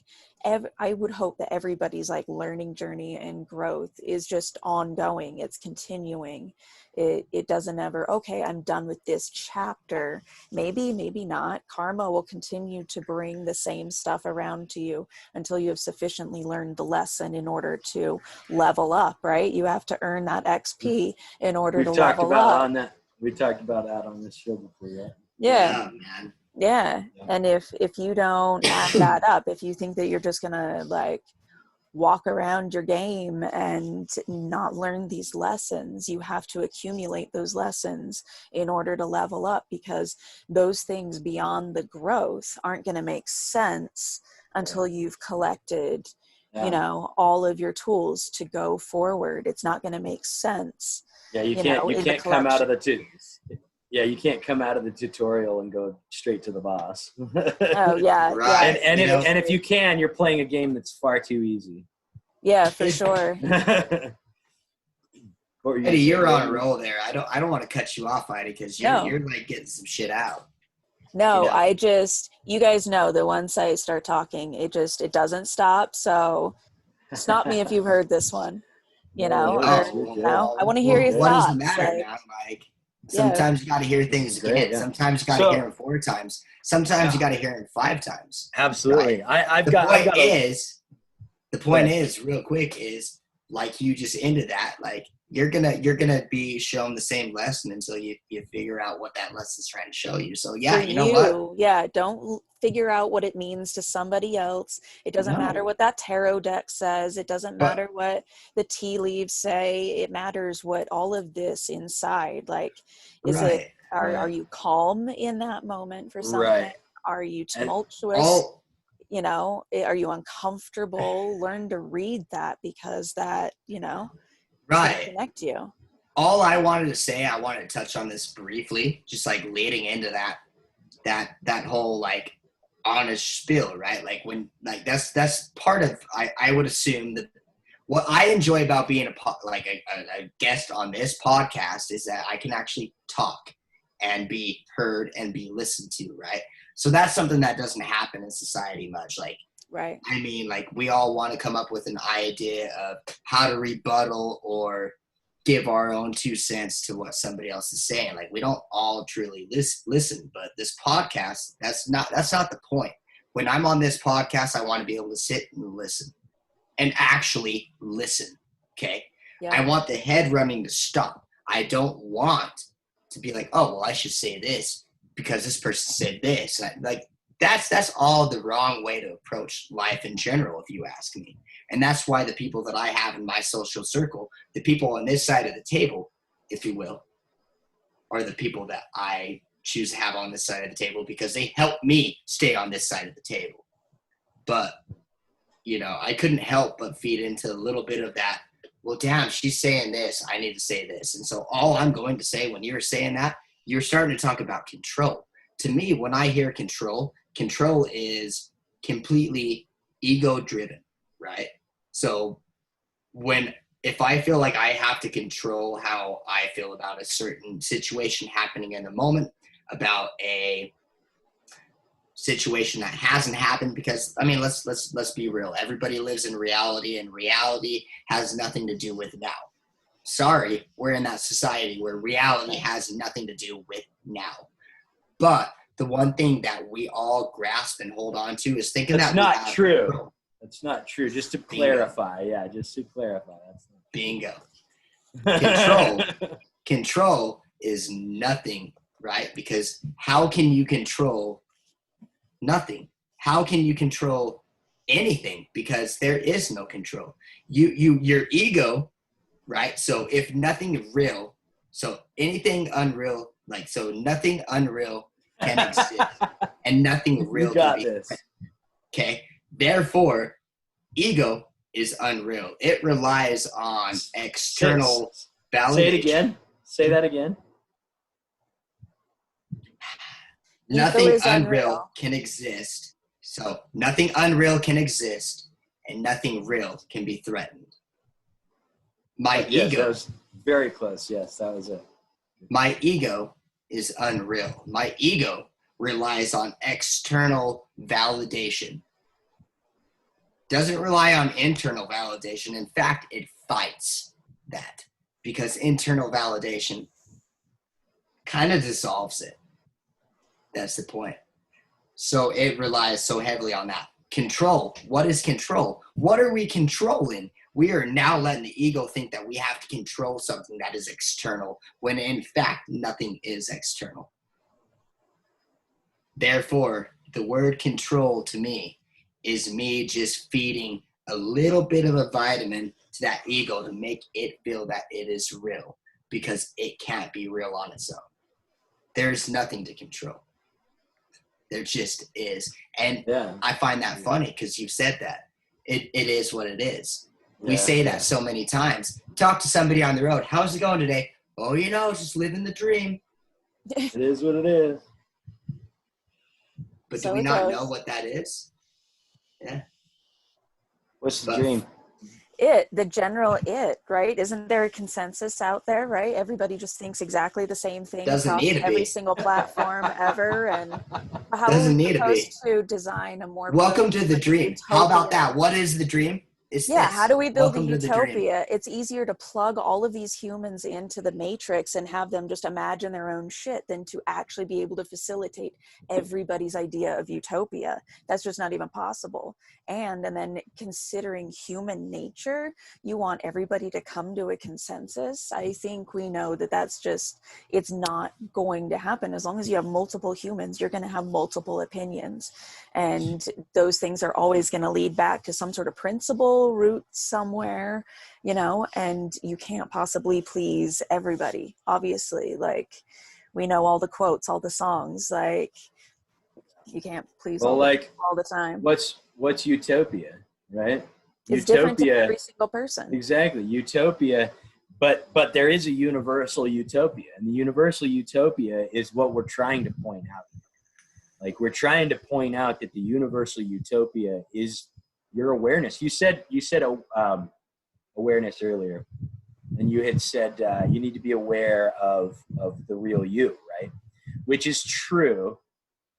I would hope that everybody's like learning journey and growth is just ongoing. It's continuing. It doesn't ever, okay, I'm done with this chapter. Maybe not. Karma will continue to bring the same stuff around to you until you have sufficiently learned the lesson in order to level up, right? You have to earn that XP in order to level up. We talked about that on this show before, yeah. Yeah, Man. yeah. And if you don't add that up, if you think that you're just gonna like walk around your game and not learn these lessons, you have to accumulate those lessons in order to level up, because those things beyond the growth aren't going to make sense until you've collected, you know, all of your tools to go forward. It's not going to make sense. Yeah, you can't come out of the you can't come out of the tutorial and go straight to the boss. Oh yeah, Right. yeah. And if you can, you're playing a game that's far too easy. Yeah, for sure. Eddie, you're on a roll there. I don't want to cut you off, Heidi, because you're like getting some shit out. No, you know? You guys know that once I start talking, it doesn't stop. So stop me if you've heard this one, you know, I want to hear your what thoughts. does the matter, man? Like, sometimes you got to hear things again. Yeah. Sometimes you got to hear them 4 times. Sometimes you got to hear them 5 times. Absolutely. Right? The point is, real quick, is like you just ended that. Like you're gonna be shown the same lesson until you figure out what that lesson's trying to show you. So yeah, you know what? Yeah, don't figure out what it means to somebody else. It doesn't matter what that tarot deck says. It doesn't matter what the tea leaves say. It matters what all of this inside. Like, are you calm in that moment for something? Right. Are you And tumultuous? all You know, are you uncomfortable? Learn to read that, because that, you know, is going to right. connect you. All I wanted to say, I wanted to touch on this briefly, just like leading into that whole like honest spill, right? Like when like that's part of I would assume that what I enjoy about being a guest on this podcast is that I can actually talk and be heard and be listened to, right? So that's something that doesn't happen in society much. Like, Right. I mean, like we all want to come up with an idea of how to rebuttal or give our own 2 cents to what somebody else is saying. Like we don't all truly listen, but this podcast, that's not the point. When I'm on this podcast, I want to be able to sit and listen and actually listen. Okay. Yeah. I want the head running to stop. I don't want to be like, oh, well, I should say this because this person said this. Like that's all the wrong way to approach life in general, if you ask me. And that's why the people that I have in my social circle, the people on this side of the table, if you will, are the people that I choose to have on this side of the table because they help me stay on this side of the table. But, you know, I couldn't help but feed into a little bit of that. Well, damn, she's saying this. I need to say this. And so all I'm going to say when you're saying that, you're starting to talk about control. To me, when I hear control is completely ego-driven, right? So if I feel like I have to control how I feel about a certain situation happening in the moment, about a situation that hasn't happened, because I mean, let's be real. Everybody lives in reality, and reality has nothing to do with now. Sorry, we're in that society where reality has nothing to do with now. But the one thing that we all grasp and hold on to is thinking that's that not true. Control. That's not true. Just to clarify, just to clarify. That's not Bingo. Control is nothing, right? Because how can you control nothing? How can you control anything? Because there is no control. Your ego, right? So if nothing real, so anything unreal, like so nothing unreal can exist, and nothing real can be. This. Okay. Therefore, ego is unreal. It relies on external validation. Say it again. Say that again. Nothing unreal can exist. So nothing unreal can exist, and nothing real can be threatened. My ego. That was very close. Yes, that was it. My ego is unreal. My ego relies on external validation. Doesn't rely on internal validation. In fact, it fights that because internal validation kind of dissolves it. That's the point. So it relies so heavily on that. Control. What is control? What are we controlling? We are now letting the ego think that we have to control something that is external, when in fact, nothing is external. Therefore, the word control to me is me just feeding a little bit of a vitamin to that ego to make it feel that it is real, because it can't be real on its own. There's nothing to control. There just is. And I find that funny because you said that. It is what it is. We say that so many times. Talk to somebody on the road. How's it going today? Oh, you know, just living the dream. It is what it is. But do we not know what that is? Yeah. What's the dream? The general right? Isn't there a consensus out there, right? Everybody just thinks exactly the same thing across every single platform ever. And how are we supposed to design a more welcome to the dream? Utopia? How about that? What is the dream? How do we build a utopia? It's easier to plug all of these humans into the matrix and have them just imagine their own shit than to actually be able to facilitate everybody's idea of utopia. That's just not even possible. And then considering human nature, you want everybody to come to a consensus. I think we know that that's just, it's not going to happen. As long as you have multiple humans, you're going to have multiple opinions. And those things are always going to lead back to some sort of principle root somewhere, you know, and you can't possibly please everybody. Obviously, like we know all the quotes, all the songs, like You can't please Well, all the time. What's utopia, right? It's different to every single person. Exactly. Utopia, but there is a universal utopia, and the universal utopia is what we're trying to point out. Like, we're trying to point out that the universal utopia is your awareness. You said awareness earlier, and you had said you need to be aware of the real you, right? Which is true,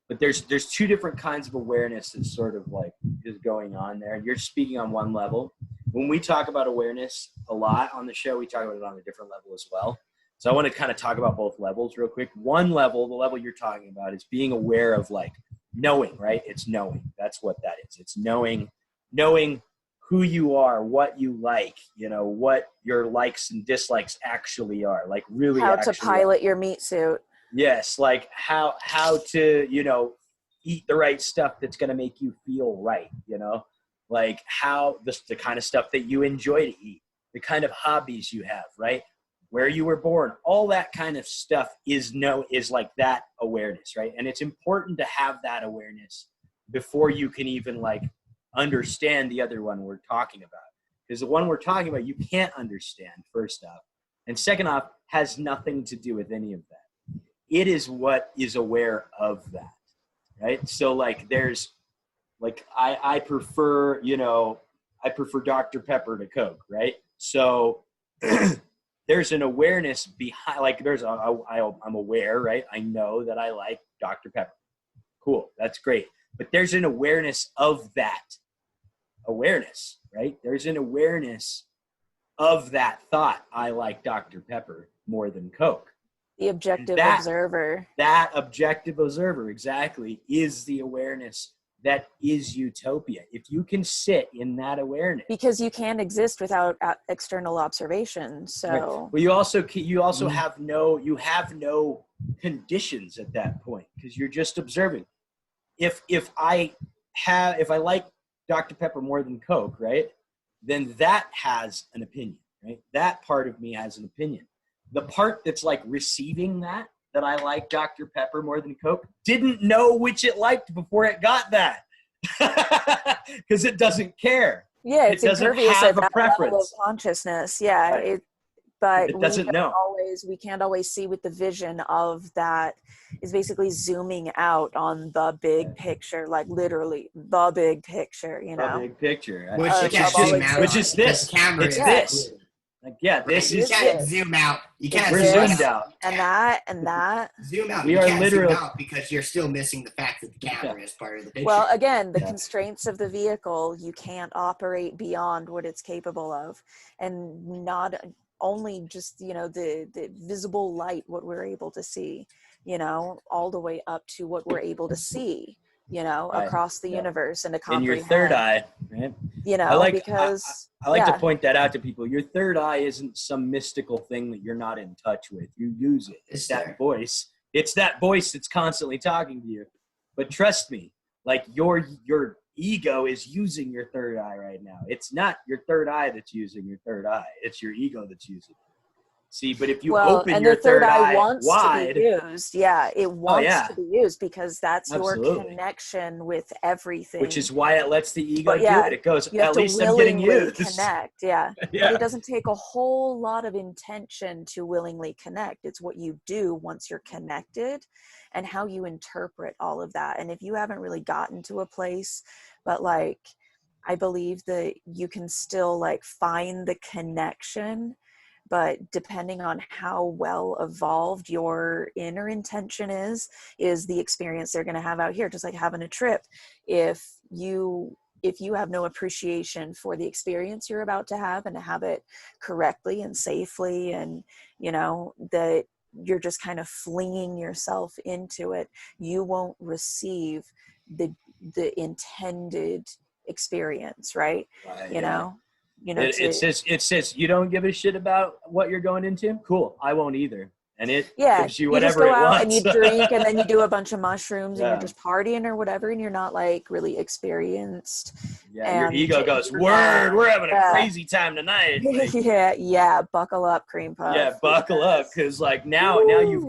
but there's two different kinds of awareness that sort of like is going on there. And you're speaking on one level. When we talk about awareness a lot on the show, we talk about it on a different level as well. So I want to kind of talk about both levels real quick. One level, the level you're talking about, is being aware of like knowing, right? It's knowing. That's what that is. It's knowing who you are, what you like, you know, what your likes and dislikes actually are, like really how to pilot your meat suit. Yes, like how to, you know, eat the right stuff that's going to make you feel right, you know, like how the kind of stuff that you enjoy to eat, the kind of hobbies you have, right? Where you were born, all that kind of stuff is like that awareness, right? And it's important to have that awareness before you can even like understand the other one we're talking about. Because the one we're talking about, you can't understand, first off. And second off, has nothing to do with any of that. It is what is aware of that, right? So like there's, like I prefer, you know, I prefer Dr. Pepper to Coke, right? So there's an awareness behind, like I'm aware, right? I know that I like Dr. Pepper. Cool, that's great. But there's an awareness of that awareness, right? There's an awareness of that thought. I like Dr. Pepper more than Coke. The objective observer. That objective observer, exactly, is the awareness that is utopia. If you can sit in that awareness, because you can't exist without external observation. So, right. Well, you also have no conditions at that point, because you're just observing. If I like Dr. Pepper more than Coke, right, then that has an opinion, right? That part of me has an opinion. The part that's like receiving that I like Dr. Pepper more than Coke, didn't know which it liked before it got that. Because it doesn't care. Yeah, it's it doesn't impervious have at a preference. Level of consciousness. Yeah, right. But it doesn't know. We can't always see with the vision of that is basically zooming out on the big picture, like literally the big picture, you know? The big picture. Which you can't zoom out. Which is this. Camera it's this. Like, yeah, this is. You can't zoom out. You can't We're zoomed out. And that. Zoom out. We you are can't literally zoom out because you're still missing the fact that the camera is part of the picture. Well, again, the constraints of the vehicle, you can't operate beyond what it's capable of, and not only just, you know, the visible light, what we're able to see, you know, all the way up to what we're able to see, you know, across the universe and to comprehend. In your third eye, right? You know, I like to point that out to people. Your third eye isn't some mystical thing that you're not in touch with. You use it. It's that voice. It's that voice that's constantly talking to you. But trust me, like your ego is using your third eye right now. It's not your third eye that's using your third eye. It's your ego that's using it. See, but if you open your third eye wide, to be used. Yeah, it wants to be used because that's your connection with everything. Which is why it lets the ego do it. It goes, at least I'm getting used. Connect, But it doesn't take a whole lot of intention to willingly connect. It's what you do once you're connected and how you interpret all of that. And if you haven't really gotten to a place, but like, I believe that you can still like find the connection, but depending on how well evolved your inner intention is the experience they're going to have out here. Just like having a trip. If you have no appreciation for the experience you're about to have and to have it correctly and safely, and, you know, that you're just kind of flinging yourself into it, you won't receive the intended experience, right? You know? You know, it says you don't give a shit about what you're going into. Cool, I won't either. and it Yeah, gives you you just whatever go it out wants. and you drink, and then you do a bunch of mushrooms, and Yeah. you're just partying or whatever, and you're not like really experienced. Yeah, your And ego goes, you're word, not- we're having a yeah. crazy time tonight. Like, yeah, buckle up, cream puff. yeah, buckle up, because like now you've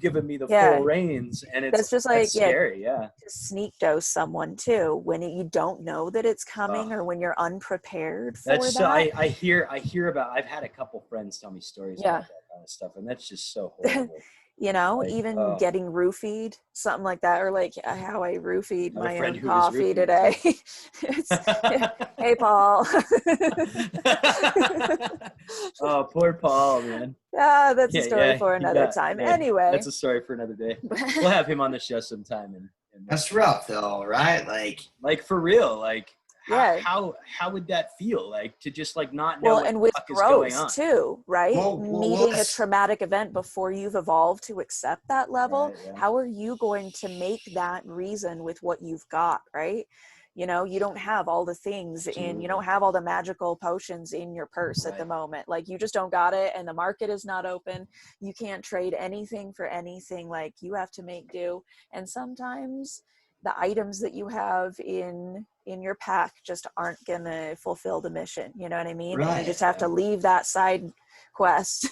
given me the full reins, and That's just like, that's scary. Yeah, just sneak dose someone too when you don't know that it's coming, or when you're unprepared for that's that. so I hear about. I've had a couple friends tell me stories about that kind of stuff, and that's just so horrible. You know, Like, even getting roofied, something like that, or like how I roofied my own who was coffee roofied. today. Hey, Paul. Oh, poor Paul, man. That's a story for another time. Yeah, anyway, that's a story for another day. We'll have him on the show sometime. And That's rough, though, right? Like for real, like. Yeah. How would that feel, like, to just like not know what and the with fuck is going on? growth too, right? Well, Meeting a traumatic event before you've evolved to accept that level. Right, yeah. How are you going to make that reason with what you've got, right? You know, you don't have all the things you don't have all the magical potions in your purse at the moment. Like, you just don't got it, and the market is not open. You can't trade anything for anything. Like, you have to make do. And sometimes the items that you have in your pack just aren't gonna fulfill the mission, you know what I mean? Right. And you just have to leave that side quest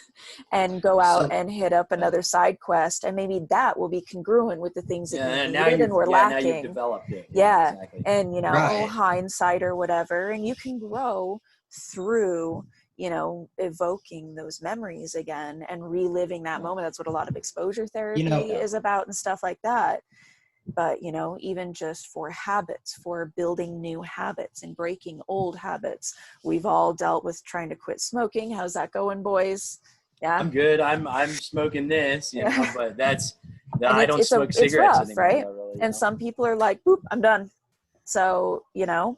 and go out and hit up another side quest, and maybe that will be congruent with the things that you needed and were lacking. Now you've developed it. Exactly. And Right. hindsight or whatever, and you can grow through evoking those memories again and reliving that moment. That's what a lot of exposure therapy is about and stuff like that. But even just for habits, for building new habits and breaking old habits, we've all dealt with trying to quit smoking. How's that going, boys? Yeah, I'm good. I'm smoking this, but I don't smoke cigarettes rough, anymore, right? really, and some people are like, boop, I'm done. So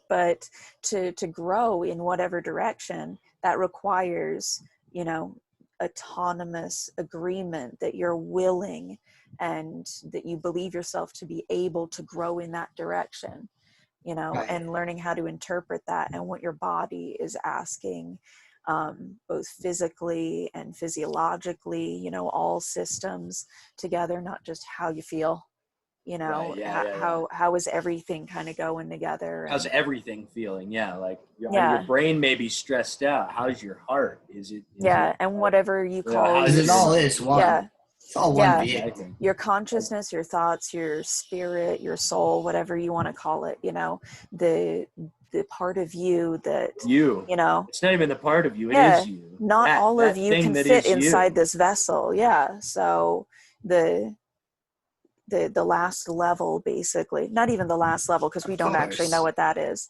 but to grow in whatever direction, that requires autonomous agreement that you're willing and that you believe yourself to be able to grow in that direction, and learning how to interpret that and what your body is asking, both physically and physiologically, all systems together, not just how you feel, how is everything kind of going together. How's everything feeling? Like your brain may be stressed out. How's your heart? Is it and whatever you call because it all is one. It's all one being. Your consciousness, your thoughts, your spirit, your soul, whatever you want to call it, the part of you that it's not even the part of you, it is you. Not all of you can fit inside this vessel. So the last level, basically, not even the last level, because we don't actually know what that is,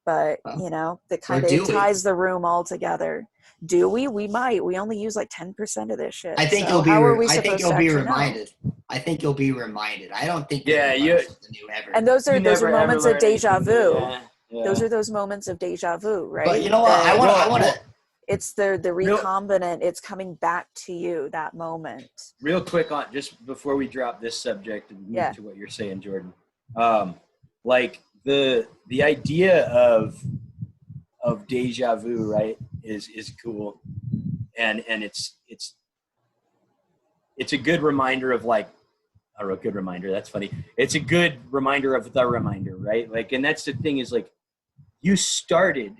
but that kind of ties the room all together. Do we? We might. We only use like 10% of this shit. I think you'll be reminded. I think you'll be reminded. I don't think you ever. And those are moments of deja vu. Those are those moments of deja vu, right? But you know what? I want to. It's the recombinant. It's coming back to you, that moment. Real quick, on just before we drop this subject and move to what you're saying, Jordan. Like the idea of deja vu, right, is cool, and it's a good reminder of like, or a good reminder. That's funny. It's a good reminder of the reminder, right? Like, and that's the thing is like, you started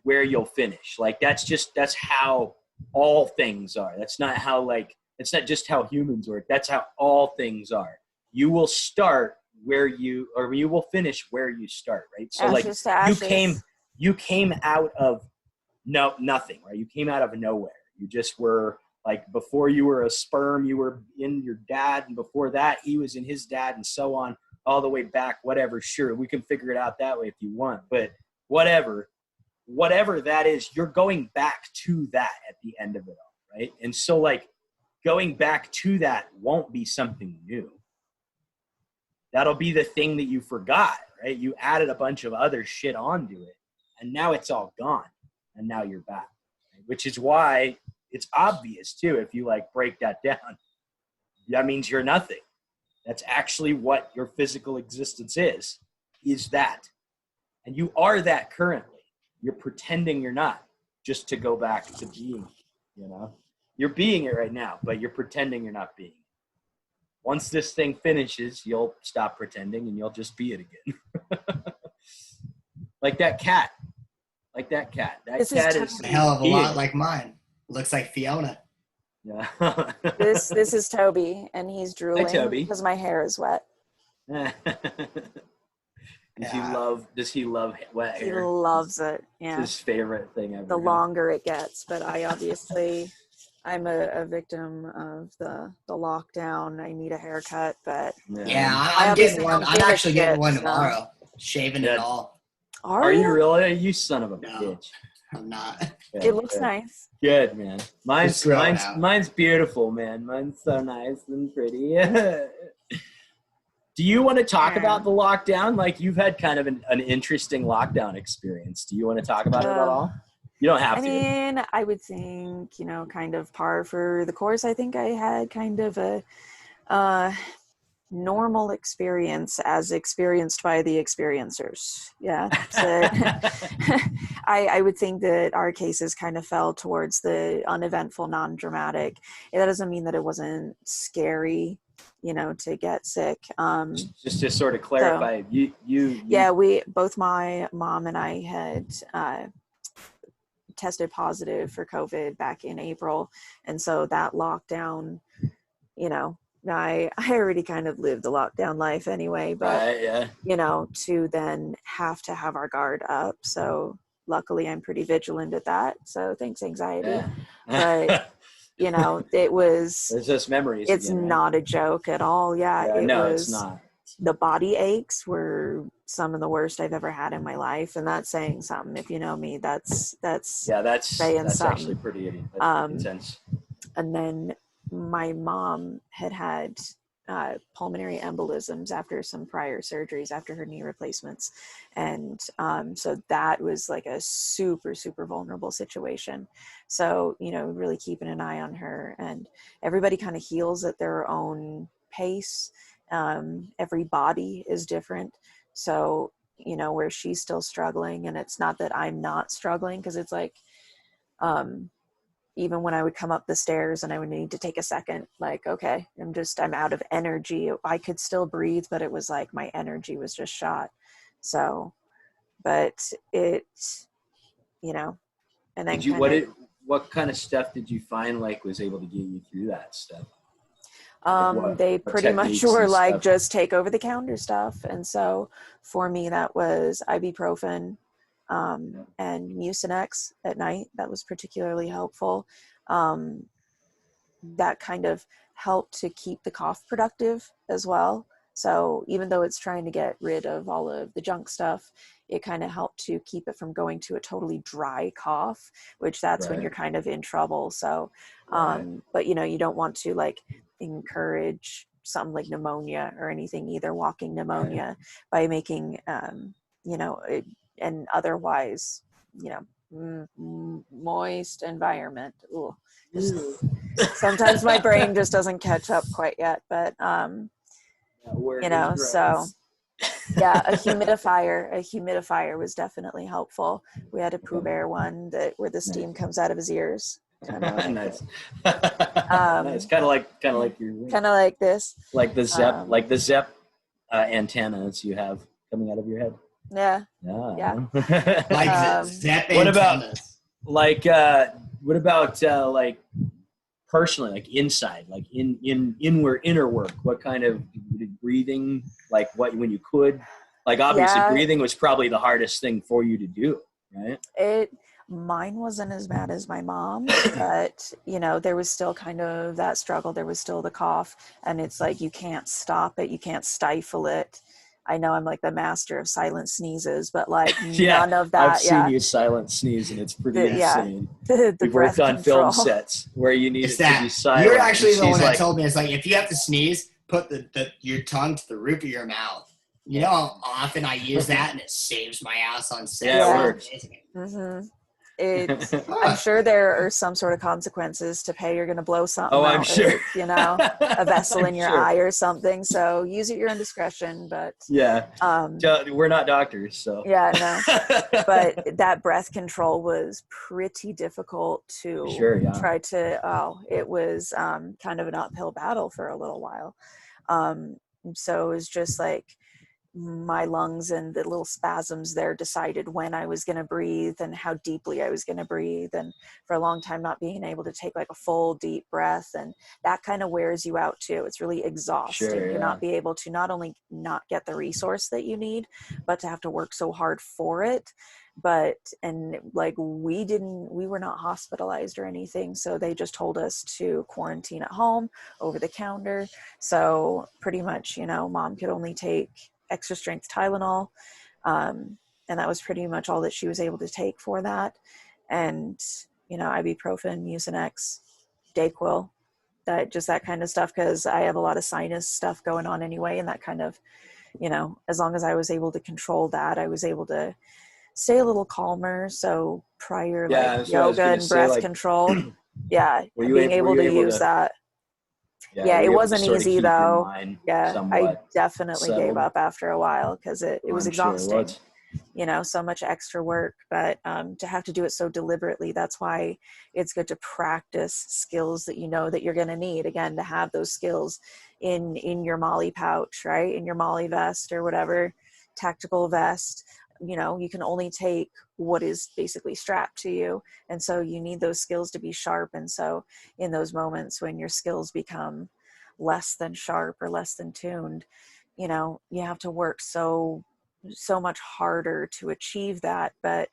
where you'll finish. Like that's how all things are. That's not how it's not just how humans work. That's how all things are. You will start where you will finish where you start, right? So ashes to ashes. you came out of nothing, right? You came out of nowhere. You just were like, before you were a sperm, you were in your dad, and before that he was in his dad, and so on, all the way back, whatever. Sure, we can figure it out that way if you want, but whatever that is, you're going back to that at the end of it all, right? And so like, going back to that won't be something new. That'll be the thing that you forgot, right? You added a bunch of other shit onto it, and now it's all gone, and now you're back, right? Which is why it's obvious too, if you like break that down, that means you're nothing. That's actually what your physical existence is that. And you are that currently. You're pretending you're not, just to go back to being, You're being it right now, but you're pretending you're not being it. Once this thing finishes, you'll stop pretending and you'll just be it again. Like that cat. Like that cat. That This cat is is A hell of a being lot it. like mine. Looks like Fiona. Yeah. This is Toby, and he's drooling Toby. because my hair is wet. Does he love wet He hair? loves it. Yeah. It's his favorite thing ever. The longer it gets, but I'm a victim of the lockdown. I need a haircut, but Yeah, I I'm getting obviously one. don't I'm give a actually getting shit, one so- tomorrow. Shaving Yeah. and all. Are you really? You son of a No. bitch. I'm not. Good, It looks good. nice. Good, man. Just grow it out. Mine's beautiful, man. Mine's so nice and pretty. Do you want to talk about the lockdown? Like, you've had kind of an interesting lockdown experience. Do you want to talk about it at all? You don't have to. I mean, I would think, kind of par for the course. I think I had kind of a normal experience as experienced by the experiencers. Yeah. So I would think that our cases kind of fell towards the uneventful, non-dramatic. That doesn't mean that it wasn't scary, to get sick. Just to sort of clarify, you yeah, both my mom and I had tested positive for COVID back in April. And so that lockdown, I already kind of lived the lockdown life anyway, but to then have to have our guard up. So luckily I'm pretty vigilant at that. So thanks, anxiety. Yeah. But it was, there's just memories. it's again, right? not a joke at all. Yeah. It's not. The body aches were some of the worst I've ever had in my life. And that's saying something. If you know me, that's saying something. Actually pretty intense. And then my mom had pulmonary embolisms after some prior surgeries after her knee replacements. And so that was like a super, super vulnerable situation. So, really keeping an eye on her, and everybody kind of heals at their own pace. Every body is different. So, where she's still struggling, and it's not that I'm not struggling, because it's like, even when I would come up the stairs and I would need to take a second, like, okay, I'm out of energy. I could still breathe, but it was like my energy was just shot. So, but it, and then what kind of stuff did you find was able to get you through that stuff? They pretty much were like, just take over the counter stuff. And so for me, that was ibuprofen, and Mucinex at night. That was particularly helpful. That kind of helped to keep the cough productive as well. So even though it's trying to get rid of all of the junk stuff, it kind of helped to keep it from going to a totally dry cough, which that's when you're kind of in trouble. So, but you don't want to encourage something like pneumonia or anything, either walking pneumonia by making, an otherwise, moist environment. Ooh, sometimes my brain just doesn't catch up quite yet, but, so yeah, a humidifier was definitely helpful. We had a Pooh Bear one where the steam comes out of his ears. Nice. Nice. Kind of like your, kind of like this, like the Zep antennas you have coming out of your head. Yeah. Like Zep what antennas. What about personally, inside, inner work? What kind of breathing? When you could, obviously breathing was probably the hardest thing for you to do, right? Mine wasn't as bad as my mom, but there was still kind of that struggle. There was still the cough, and it's like, you can't stop it. You can't stifle it. I know I'm like the master of silent sneezes, but none of that. I've seen you silent sneeze, and it's pretty insane. The We've worked on film sets where you need to be silent. You're actually the one that told me, it's like, if you have to sneeze, put your tongue to the roof of your mouth. You know how often I use that, and it saves my ass on set. Yeah, it works. Mm-hmm. I'm sure there are some sort of consequences to pay. You're going to blow something Oh, I'm out, sure. of, you know, a vessel in your sure. eye or something. So use it at your own discretion. But yeah, we're not doctors, so yeah, no. But that breath control was pretty difficult to sure, yeah. try to. Oh, it was kind of an uphill battle for a little while. So it was just like my lungs and the little spasms there decided when I was going to breathe and how deeply I was going to breathe. And for a long time, not being able to take like a full deep breath, and that kind of wears you out too. It's really exhausting. Sure, yeah. You're not be able to not only not get the resource that you need, but to have to work so hard for it. But, and like we were not hospitalized or anything. So they just told us to quarantine at home over the counter. So pretty much, you know, mom could only take extra strength Tylenol. And that was pretty much all that she was able to take for that. And, you know, ibuprofen, Mucinex, Dayquil, that kind of stuff. Cause I have a lot of sinus stuff going on anyway. And that kind of, you know, as long as I was able to control that, I was able to stay a little calmer. So prior like yoga and breath control, being able to use that. Yeah, it wasn't easy though. Yeah, I definitely gave up after a while because it was exhausting. Sure you know, so much extra work, but to have to do it so deliberately, that's why it's good to practice skills that you know that you're going to need. Again, to have those skills in your Molly pouch, right? In your Molly vest or whatever, tactical vest. You know, you can only take what is basically strapped to you. And so you need those skills to be sharp. And so in those moments when your skills become less than sharp or less than tuned, you know, you have to work so much harder to achieve that. But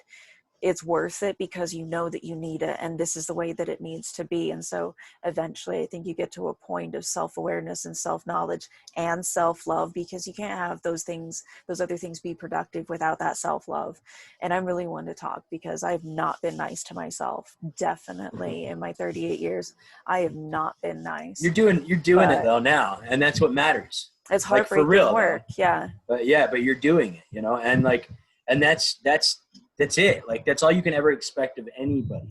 it's worth it because you know that you need it and this is the way that it needs to be. And so eventually I think you get to a point of self-awareness and self-knowledge and self-love, because you can't have those other things be productive without that self-love. And I'm really one to talk because I've not been nice to myself. Definitely in my 38 years, I have not been nice. You're doing it though now, and that's what matters. It's heartbreaking like, for real, work. Though. Yeah. But you're doing it, you know, and that's it. Like, that's all you can ever expect of anybody.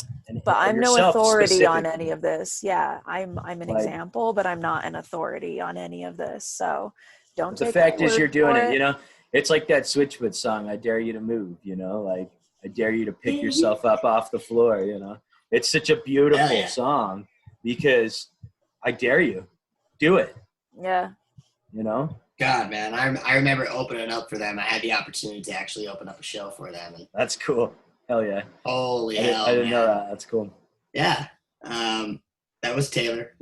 But I'm no authority on any of this. Yeah, I'm an example, but I'm not an authority on any of this. So don't take the fact is you're doing it, you know. It's like that Switchfoot song, I Dare You to Move, you know, like I dare you to pick yourself up off the floor, you know. It's such a beautiful song because I dare you. Do it. Yeah. You know? God, man, I remember opening up for them. I had the opportunity to actually open up a show for them. And that's cool. Hell yeah. Holy hell, I didn't know that. That's cool. Yeah. That was Taylor.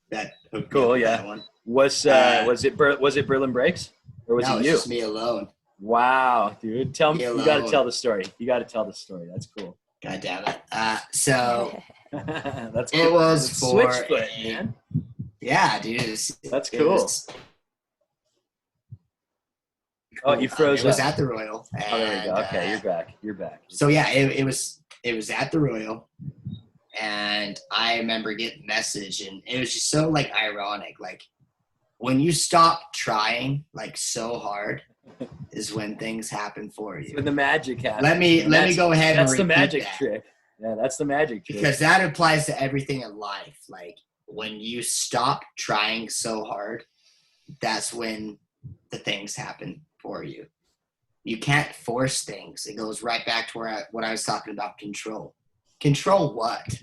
That cool, yeah. That one. Was it Berlin Breaks? Or was it you? No, it was just me alone. Wow, dude. Tell me, you got to tell the story. That's cool. God damn it. So that's cool. It was for Switchfoot, man. Yeah, dude. That's cool. Oh, you froze. It was at the Royal. And, there we go. Okay, you're back. So yeah, it was at the Royal, and I remember getting a message, and it was just so like ironic. Like when you stop trying like so hard, is when things happen for you. When the magic happens. Let me go ahead. That's the magic trick. Yeah, that's the magic trick. Because that applies to everything in life. Like when you stop trying so hard, that's when the things happen for you. You can't force things. It goes right back to what I was talking about, control. Control what?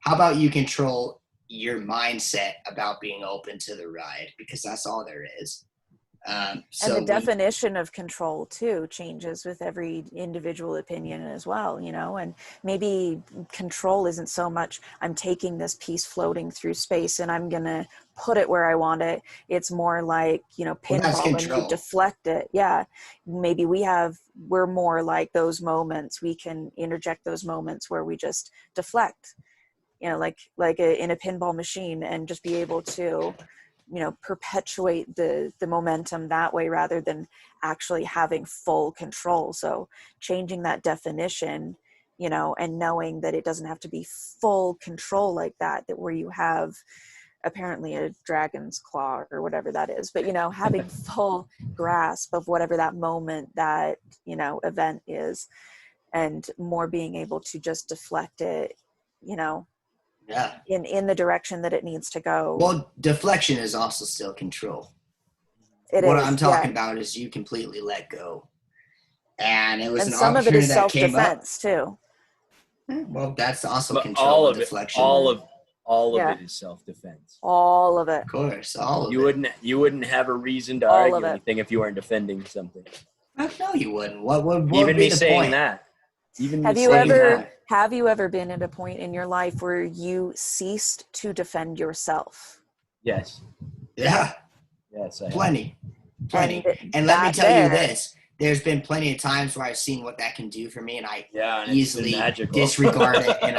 How about you control your mindset about being open to the ride? Because that's all there is. And the definition of control too changes with every individual opinion as well, you know, and maybe control isn't so much I'm taking this piece floating through space and I'm going to put it where I want it. It's more like, you know, pinball and you deflect it. Yeah. Maybe we're more like those moments. We can interject those moments where we just deflect, you know, like in a pinball machine, and just be able to, you know, perpetuate the momentum that way rather than actually having full control. So changing that definition, you know, and knowing that it doesn't have to be full control like that where you have apparently a dragon's claw or whatever that is, but, you know, having full grasp of whatever that moment, that, you know, event is. and more being able to just deflect it, you know, Yeah. in the direction that it needs to go. Well, deflection is also still control. What I'm talking about is you completely let go. And it was and an some of it opportunity is that came up. self-defense too. Well, that's also But control and deflection. all of Yeah. it is self-defense. All of it. Of course, all of You it. wouldn't have a reason to All of argue it. anything if you weren't defending something. No, you wouldn't. What would Even be me the saying point? that. Even Have me you saying ever that. have you ever been at a point in your life where you ceased to defend yourself? Yes. Yeah, Yes, I have. plenty. And let me that tell you there- this. There's been plenty of times where I've seen what that can do for me, and I Yeah, and it's easily been magical. disregard it, and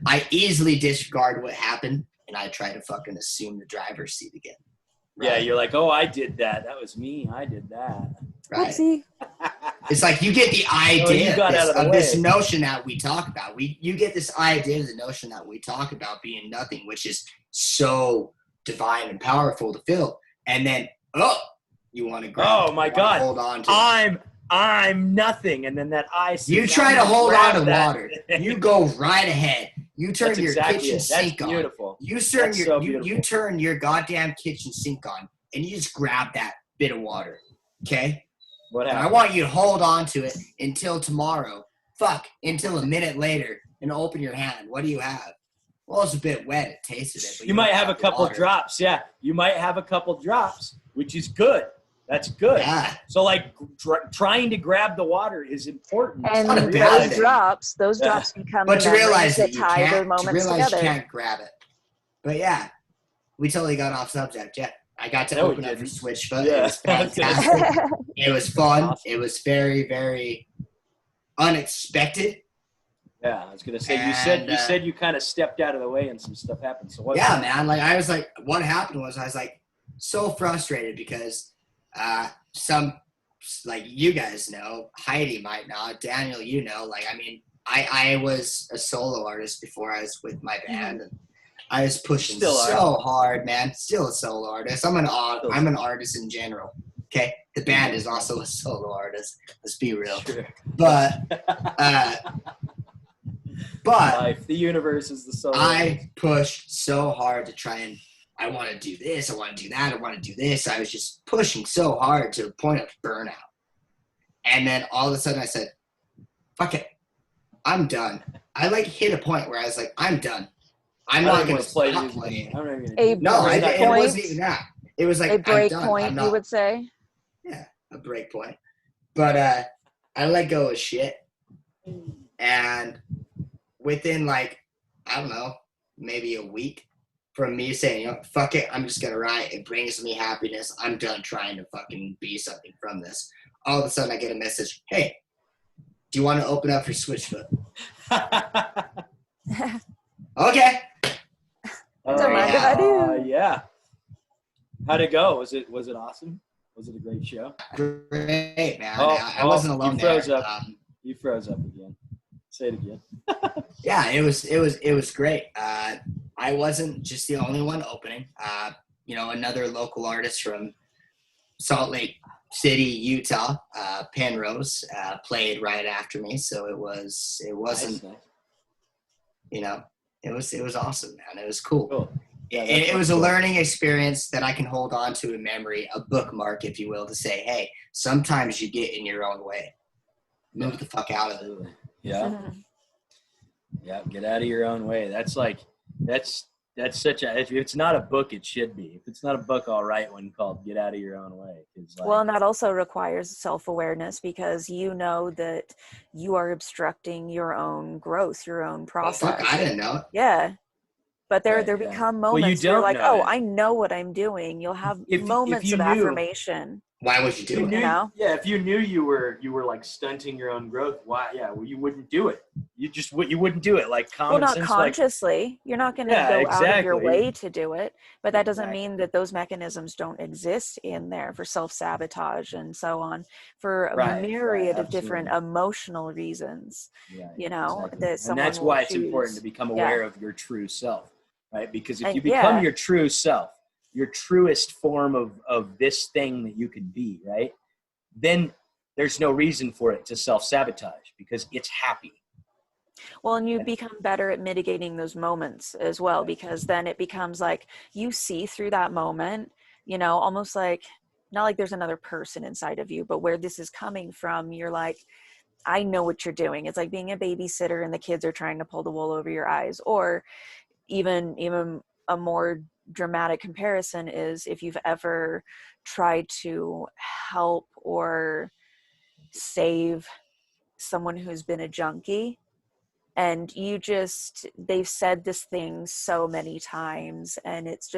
I easily disregard what happened, and I try to fucking assume the driver's seat again. Yeah, Right? you're like, oh, I did that. That was me. I did that. Right. Whoopsie. It's like you get the you idea got out of the this way. notion that we talk about. You get this idea of the notion that we talk about being nothing, which is so divine and powerful to feel. And then, you want to grab. Oh my you wanna God. hold on to it. I'm nothing. And then that I see. You try to hold on to water. You You go right ahead. You turn That's your exactly kitchen it. sink That's on. beautiful. You turn That's so you beautiful. turn your goddamn kitchen sink on, and you just grab that bit of water. Okay? What And I happened? want you to hold on to it until tomorrow. Until a minute later, and open your hand. What do you have? Well, it's a bit wet. It tasted it. But You might don't have a the couple water. drops. Yeah, you might have a couple drops, which is good. That's good. Yeah. So, like, trying to grab the water is important. And not a bad those thing. drops become But the you realize memories that you tie the can't. You moments realize together. you can't grab it. But yeah, we totally got off subject. Yeah, I got to No, we open up for didn't. Switchfoot. Yeah. It was fantastic. It was fun. Awesome. It was very, very unexpected. Yeah, I was gonna say And, you said you kind of stepped out of the way and some stuff happened. So what? Yeah, man. Like I was like, what happened was I was like so frustrated because some like you guys know, Heidi might not, Daniel, you know, like I mean, I was a solo artist before I was with my band, and I was pushing Still are. so hard, man. Still a solo artist. I'm an artist in general. Okay, the band is also a solo artist. Let's be real. Sure. But Life, the universe is the soul. I pushed so hard to try and I want to do this, I want to do that, I want to do this. I was just pushing so hard to the point of burnout. And then all of a sudden I said, fuck it. I'm done. I like hit a point where I was like, I'm done. I'm not going to play playing. No, it wasn't even that. It was like a break I'm done. point, I'm not, you would say. Yeah, a break point. But I let go of shit. And within like, I don't know, maybe a week from me saying, you know, fuck it, I'm just going to write. It brings me happiness. I'm done trying to fucking be something from this. All of a sudden I get a message, hey, do you want to open up for Switchfoot? Okay. Don't mind if I do. Yeah. How'd it go? Was it awesome? Was it a great show? Great, man. I wasn't alone you froze there. Up. You froze up again. Say it again. Yeah, it was great. I wasn't just the only one opening. You know, another local artist from Salt Lake City, Utah, Penrose, played right after me. So it wasn't, Nice. you know, it was awesome, man. It was cool. Yeah, It was a learning experience that I can hold on to in memory, a bookmark, if you will, to say, hey, sometimes you get in your own way. Move the fuck out of it. Yeah. Yeah, get out of your own way. That's such a, if it's not a book, it should be. If it's not a book, I'll write one called Get Out of Your Own Way. Well, and that also requires self-awareness because you know that you are obstructing your own growth, your own process. Fuck, I didn't know. Yeah. But there Yeah. become Well, you moments where you're don't like, know oh, it. I know what I'm doing. You'll have If moments you of knew- affirmation. Why would you do it? You know? Yeah, if you knew you were like stunting your own growth, why? Yeah, well, you wouldn't do it. You wouldn't do it. Like common Well, not sense, consciously. You're not going to Yeah, go out of your exactly. way to do it. But that doesn't Exactly. mean that those mechanisms don't exist in there for self-sabotage and so on, for a Right, myriad right, of different emotional reasons. Yeah, You know, exactly. that And someone that's will why it's choose. important to become aware of your true self, right? Because if And you become yeah. your true self, your truest form of this thing that you can be, right? Then there's no reason for it to self-sabotage because it's happy. Well, and you become better at mitigating those moments as well, because then it becomes like you see through that moment, you know, almost like, not like there's another person inside of you, but where this is coming from, you're like, I know what you're doing. It's like being a babysitter and the kids are trying to pull the wool over your eyes. Or even a more dramatic comparison is if you've ever tried to help or save someone who's been a junkie, and they've said this thing so many times, and it's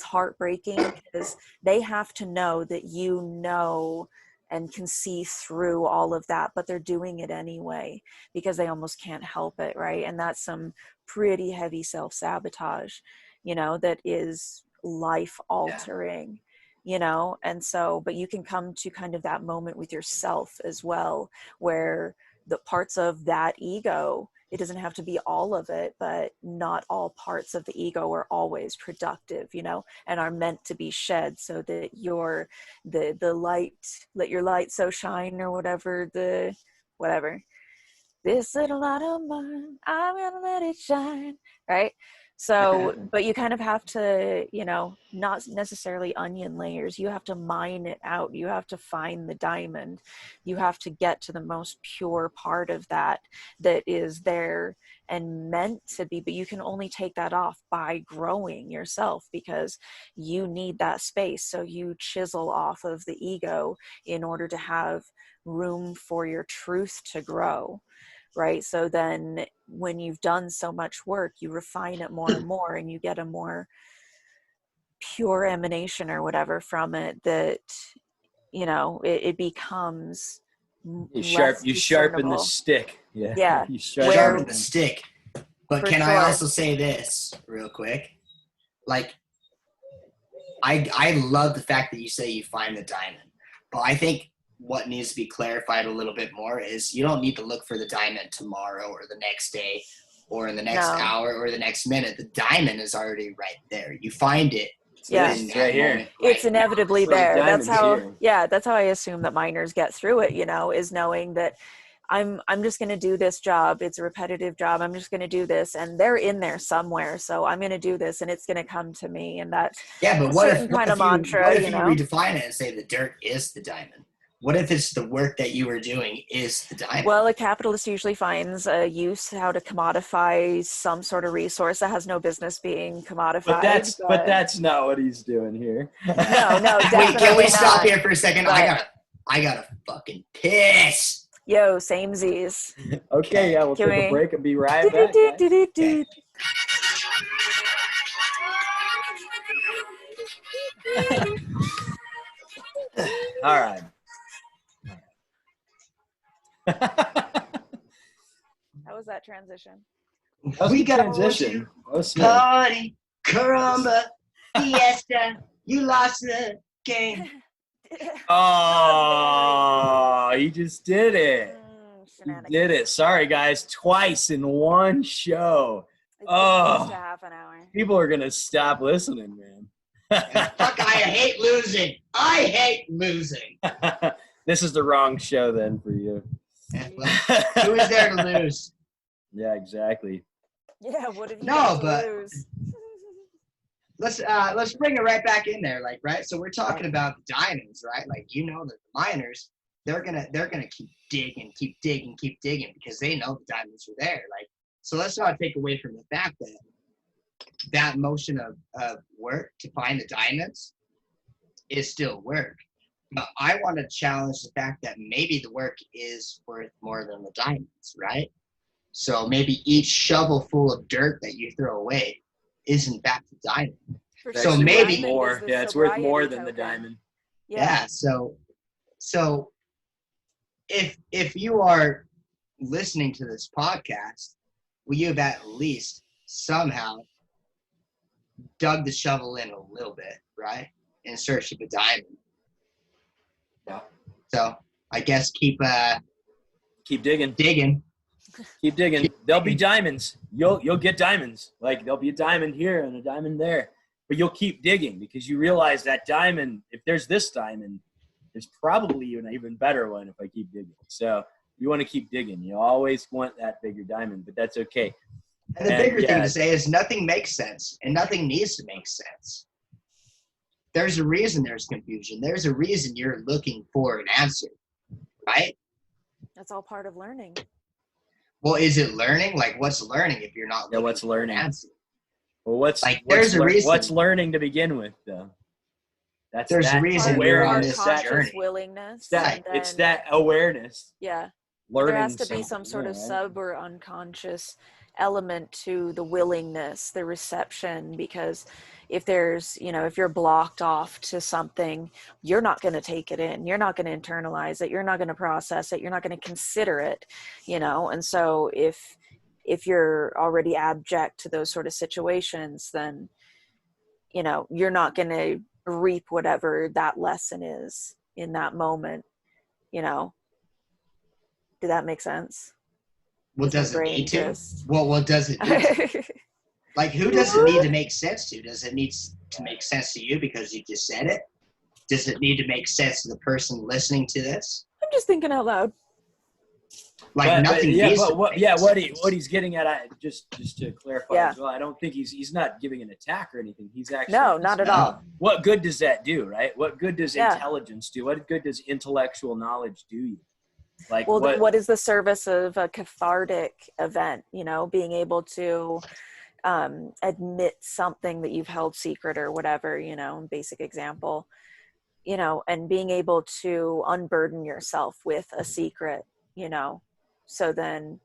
heartbreaking because they have to know that you know and can see through all of that, but they're doing it anyway because they almost can't help it, right? And that's some pretty heavy self-sabotage, you know, that is life altering. You know, and so, but you can come to kind of that moment with yourself as well, where the parts of that ego, it doesn't have to be all of it, but not all parts of the ego are always productive, you know, and are meant to be shed so that the light, let your light so shine, or whatever, this little light of mine, I'm gonna let it shine, right? So, but you kind of have to, you know, not necessarily onion layers. You have to mine it out. You have to find the diamond. You have to get to the most pure part of that is there and meant to be. But you can only take that off by growing yourself, because you need that space. So you chisel off of the ego in order to have room for your truth to grow. Right. So then when you've done so much work, you refine it more and more, and you get a more pure emanation or whatever from it, that, you know, it becomes you sharpen the stick. Yeah. You sharpen the stick. But can sure. I also say this real quick? Like, I love the fact that you say you find the diamond, but I think what needs to be clarified a little bit more is you don't need to look for the diamond tomorrow or the next day or in the next hour or the next minute. The diamond is already right there. You find it. It's right here. It's inevitably there. That's how, here. That's how I assume that miners get through it, you know, is knowing that I'm just going to do this job. It's a repetitive job. I'm just going to do this, and they're in there somewhere. So I'm going to do this, and it's going to come to me. And that's but what if mantra, you redefine it and say the dirt is the diamond? What if it's the work that you are doing is the diamond? Well, a capitalist usually finds a use how to commodify some sort of resource that has no business being commodified. But that's not what he's doing here. No, definitely Wait, can we not. stop here for a second? I gotta fucking piss. Yo, samesies. Okay, yeah, we'll take a break and be right back. Okay. All right. How was that transition? We got transition. Party, caramba, fiesta. You lost the game. Oh, he just did it. He did it. Sorry, guys. Twice in one show. It's close to half an hour. People are going to stop listening, man. Fuck, I hate losing. This is the wrong show then for you. Yeah, well, who is there to lose? Yeah, exactly. Yeah, what if you lose? Let's bring it right back in there, like, right? So we're talking about the diamonds, right? Like, you know that the miners, they're gonna keep digging because they know the diamonds are there. Like, so let's not take away from the fact that motion of work to find the diamonds is still work. But I want to challenge the fact that maybe the work is worth more than the diamonds, right? So maybe each shovel full of dirt that you throw away is in fact a diamond. So maybe more. Yeah, it's worth more than the diamond. Yeah. So if you are listening to this podcast, well, you've at least somehow dug the shovel in a little bit, right? In search of a diamond. Yeah. So I guess keep digging. Keep digging. There'll be diamonds. You'll get diamonds. Like, there'll be a diamond here and a diamond there. But you'll keep digging because you realize that diamond, if there's this diamond, there's probably an even better one if I keep digging. So you want to keep digging. You always want that bigger diamond, but that's okay. And the bigger thing to say is nothing makes sense, and nothing needs to make sense. There's a reason there's confusion. There's a reason you're looking for an answer, right? That's all part of learning. Well, is it learning? Like, what's learning if you're not looking what's for learning? an answer? Well, what's reason. What's learning to begin with, though? There's a reason you're on this journey. Willingness. It's that awareness. Yeah. Learning. There has to be some sort of sub or unconscious element to the willingness, the reception, because if there's, if you're blocked off to something, you're not going to take it in, you're not going to internalize it, you're not going to process it, you're not going to consider it, and so if you're already abject to those sort of situations, then you're not going to reap whatever that lesson is in that moment. Did that make sense? Well, does it need to? Well, what does it need to? Like, who does it need to make sense to? Does it need to make sense to you because you just said it? Does it need to make sense to the person listening to this? I'm just thinking out loud. Like, nothing needs to make sense. What he's getting at, just to clarify as well, I don't think he's not giving an attack or anything. He's actually not at all. What good does that do, right? What good does intelligence do? What good does intellectual knowledge do you? Like, well, what is the service of a cathartic event? Being able to admit something that you've held secret or whatever, basic example, and being able to unburden yourself with a secret, so then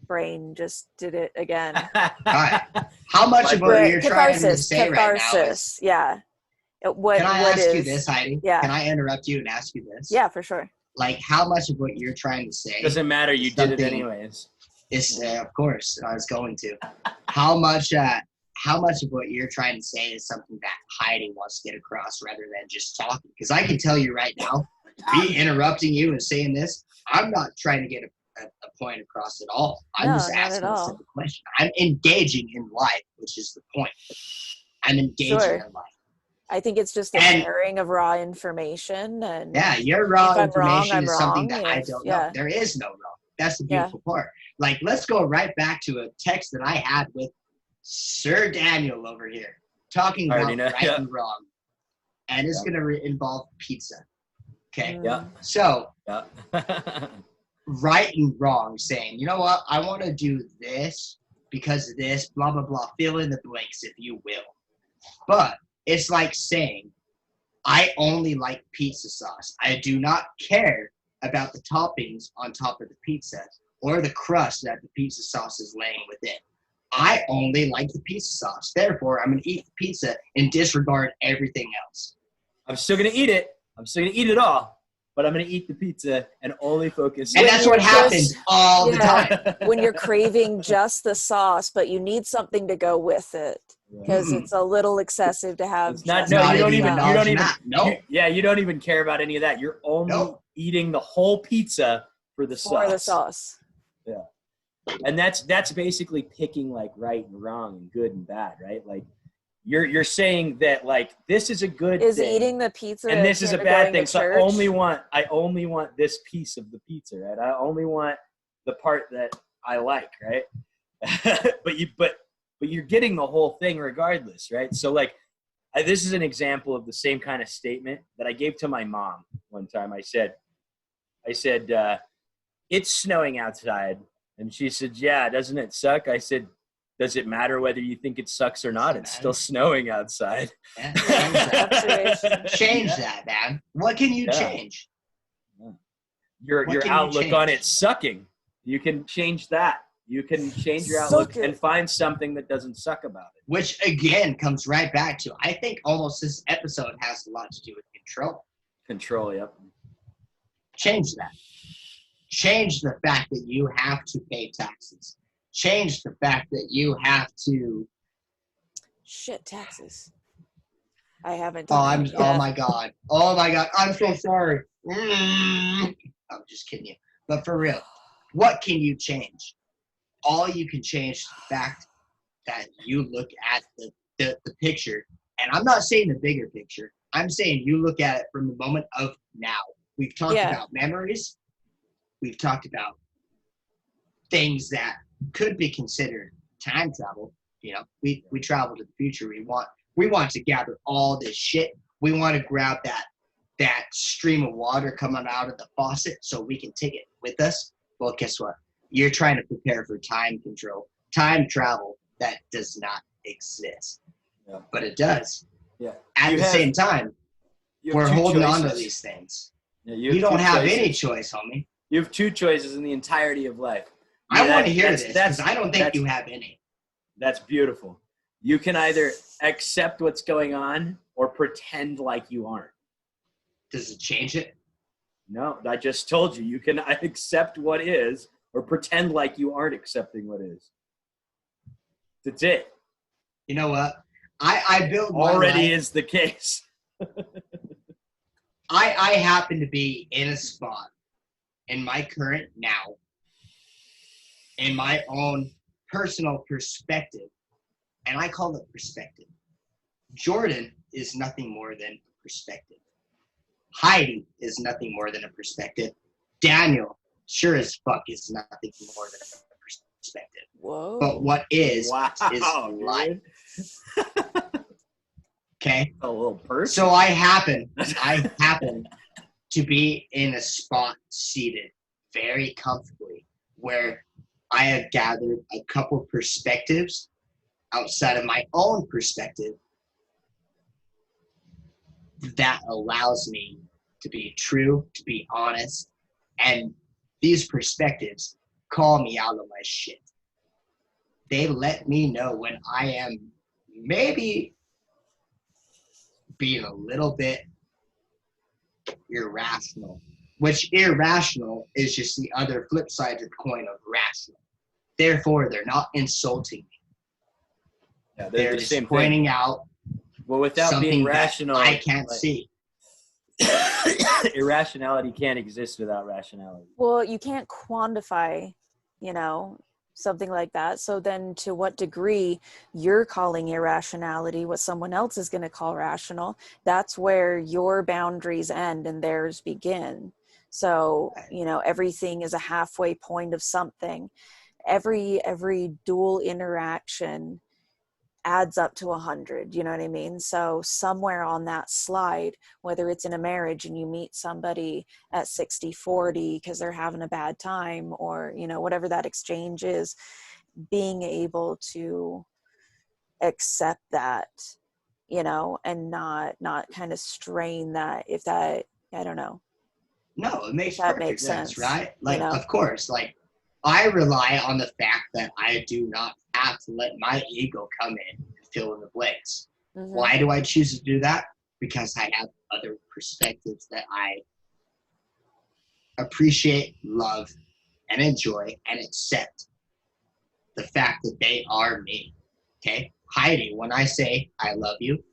brain just did it again. All right. How much of what you're trying to say right now is... Yeah. Can I ask you this, Heidi? Yeah. Can I interrupt you and ask you this? Yeah, for sure. Like, how much of what you're trying to say... Doesn't matter. You did it anyways. Of course, I was going to. How much of what you're trying to say is something that Heidi wants to get across rather than just talking? Because I can tell you right now, me interrupting you and saying this, I'm not trying to get a point across at all. I'm just asking a simple question. I'm engaging in life, which is the point. I'm engaging in life. I think it's just a sharing of raw information. And your raw information is something that I don't know. There is no wrong. That's the beautiful part. Like, let's go right back to a text that I had with Sir Daniel over here, talking about right and wrong. And it's going to involve pizza. Okay? Yeah. So, right and wrong, saying, you know what, I want to do this because of this, blah, blah, blah. Fill in the blanks, if you will. But it's like saying, I only like pizza sauce. I do not care about the toppings on top of the pizza or the crust that the pizza sauce is laying within. I only like the pizza sauce. Therefore, I'm going to eat the pizza and disregard everything else. I'm still going to eat it. I'm still going to eat it all, but I'm going to eat the pizza and only focus. And that's what happens all the time. When you're craving just the sauce, but you need something to go with it. Because it's a little excessive to have. You don't even care about any of that. You're only eating the whole pizza for the sauce. Yeah. And that's basically picking like right and wrong and good and bad, right? Like you're saying that like this is a good thing. Eating the pizza and this is a bad thing. So I only want this piece of the pizza, right? I only want the part that I like, right? But you're getting the whole thing regardless, right? So like, this is an example of the same kind of statement that I gave to my mom one time. I said, it's snowing outside. And she said, yeah, doesn't it suck? I said, does it matter whether you think it sucks or not? It's still snowing outside. Yeah, change that, man. What can you change? Your outlook on it sucking. You can change that. You can change your outlook and find something that doesn't suck about it. Which, again, comes right back to, I think almost this episode has a lot to do with control. Control, yep. Change that. Change the fact that you have to pay taxes. Change the fact that you have to... taxes. I haven't. Oh my God. Oh my God. I'm so sorry. I'm just kidding you. But for real, what can you change? All you can change is the fact that you look at the picture, and I'm not saying the bigger picture. I'm saying you look at it from the moment of now. We've talked about memories. We've talked about things that could be considered time travel. You know, we travel to the future. We want to gather all this shit. We want to grab that stream of water coming out of the faucet so we can take it with us. Well, guess what? You're trying to prepare for time travel that does not exist. Yeah. But it does. Yeah. At the same time, we're holding on to these things. Yeah, you don't have any choice, homie. You have two choices in the entirety of life. I want to hear this because I don't think you have any. That's beautiful. You can either accept what's going on or pretend like you aren't. Does it change it? No, I just told you. You can accept what is or pretend like you aren't accepting what is. That's it. You know what? I build my already life. Is the case. I happen to be in a spot in my current now, in my own personal perspective, and I call it perspective. Jordan is nothing more than a perspective. Heidi is nothing more than a perspective. Daniel sure as fuck is nothing more than a perspective. Whoa. But what is life. Okay? A little person. So I happen to be in a spot seated very comfortably where I have gathered a couple perspectives outside of my own perspective that allows me to be true, to be honest, and these perspectives call me out of my shit. They let me know when I am maybe being a little bit irrational, which irrational is just the other flip side of the coin of rational. Therefore, they're not insulting me. Yeah, they're the just pointing out without being rational, I can't see. Irrationality can't exist without rationality. Well, you can't quantify, something like that. So then to what degree you're calling irrationality what someone else is going to call rational, that's where your boundaries end and theirs begin. So, everything is a halfway point of something. Every dual interaction adds up to 100, you know what I mean? So somewhere on that slide, whether it's in a marriage and you meet somebody at 60-40 because they're having a bad time, or whatever that exchange is, being able to accept that, and not kind of strain that, if that, I don't know. No, it makes perfect sense, right? Like, of course, like I rely on the fact that I do not have to let my ego come in and fill in the blanks. Mm-hmm. Why do I choose to do that? Because I have other perspectives that I appreciate, love, and enjoy, and accept the fact that they are me. Okay? Heidi, when I say I love you,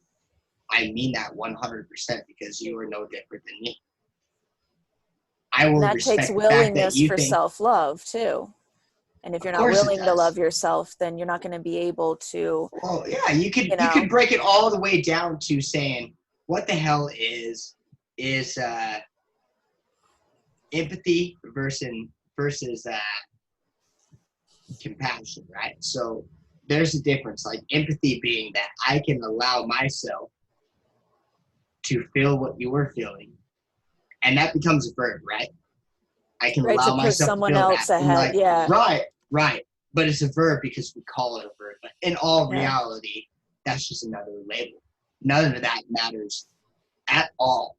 I mean that 100% because you are no different than me. I will that respect takes the fact willingness that you for think, self-love too. And if you're not willing to love yourself, then you're not going to be able to. Well, yeah, you could break it all the way down to saying, what the hell is empathy versus compassion, right? So there's a difference. Like empathy being that I can allow myself to feel what you are feeling, and that becomes a verb, right? I can allow myself to someone feel else that. ahead, like, yeah. Right. But it's a verb because we call it a verb. But in all reality, that's just another label. None of that matters at all.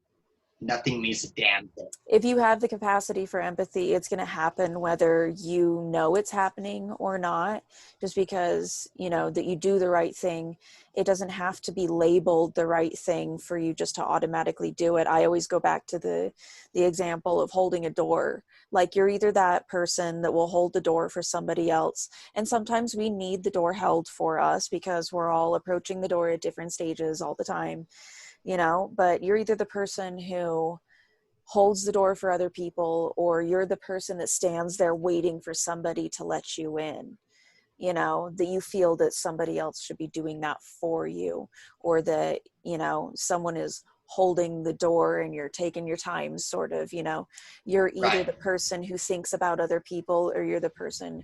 Nothing means a damn thing. If you have the capacity for empathy, it's going to happen whether you know it's happening or not. Just because, that you do the right thing, it doesn't have to be labeled the right thing for you just to automatically do it. I always go back to the example of holding a door. Like, you're either that person that will hold the door for somebody else. And sometimes we need the door held for us because we're all approaching the door at different stages all the time. But you're either the person who holds the door for other people, or you're the person that stands there waiting for somebody to let you in, that you feel that somebody else should be doing that for you, or that, someone is holding the door and you're taking your time, sort of, you know, you're either the person who thinks about other people, or you're the person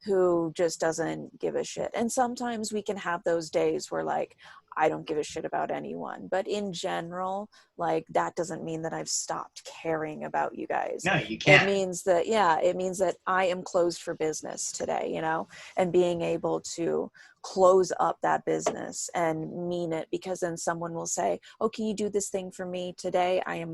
who just doesn't give a shit. And sometimes we can have those days where like, I don't give a shit about anyone, but in general, like, that doesn't mean that I've stopped caring about you guys. No, you can't. It means that, yeah, it means that I am closed for business today, you know, and being able to close up that business and mean it, because then someone will say, oh, can you do this thing for me today? I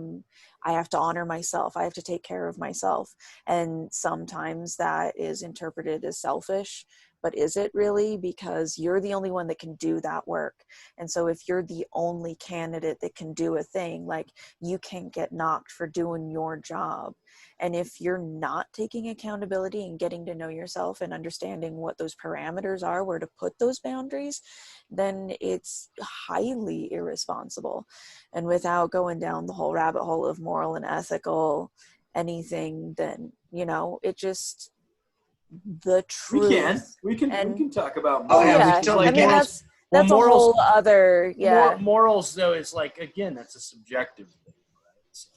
have to honor myself. I have to take care of myself. And sometimes that is interpreted as selfish, but is it really? Because you're the only one that can do that work. And so if you're the only candidate that can do a thing, like, you can't get knocked for doing your job. And if you're not taking accountability and getting to know yourself and understanding what those parameters are, where to put those boundaries, then it's highly irresponsible. And without going down the whole rabbit hole of moral and ethical anything, then, you know, it just, the truth. We can talk about Oh, morals. yeah, yeah, totally I mean, get it. that's a morals, whole other, yeah. Morals, though, is like, again, that's a subjective thing, right? So,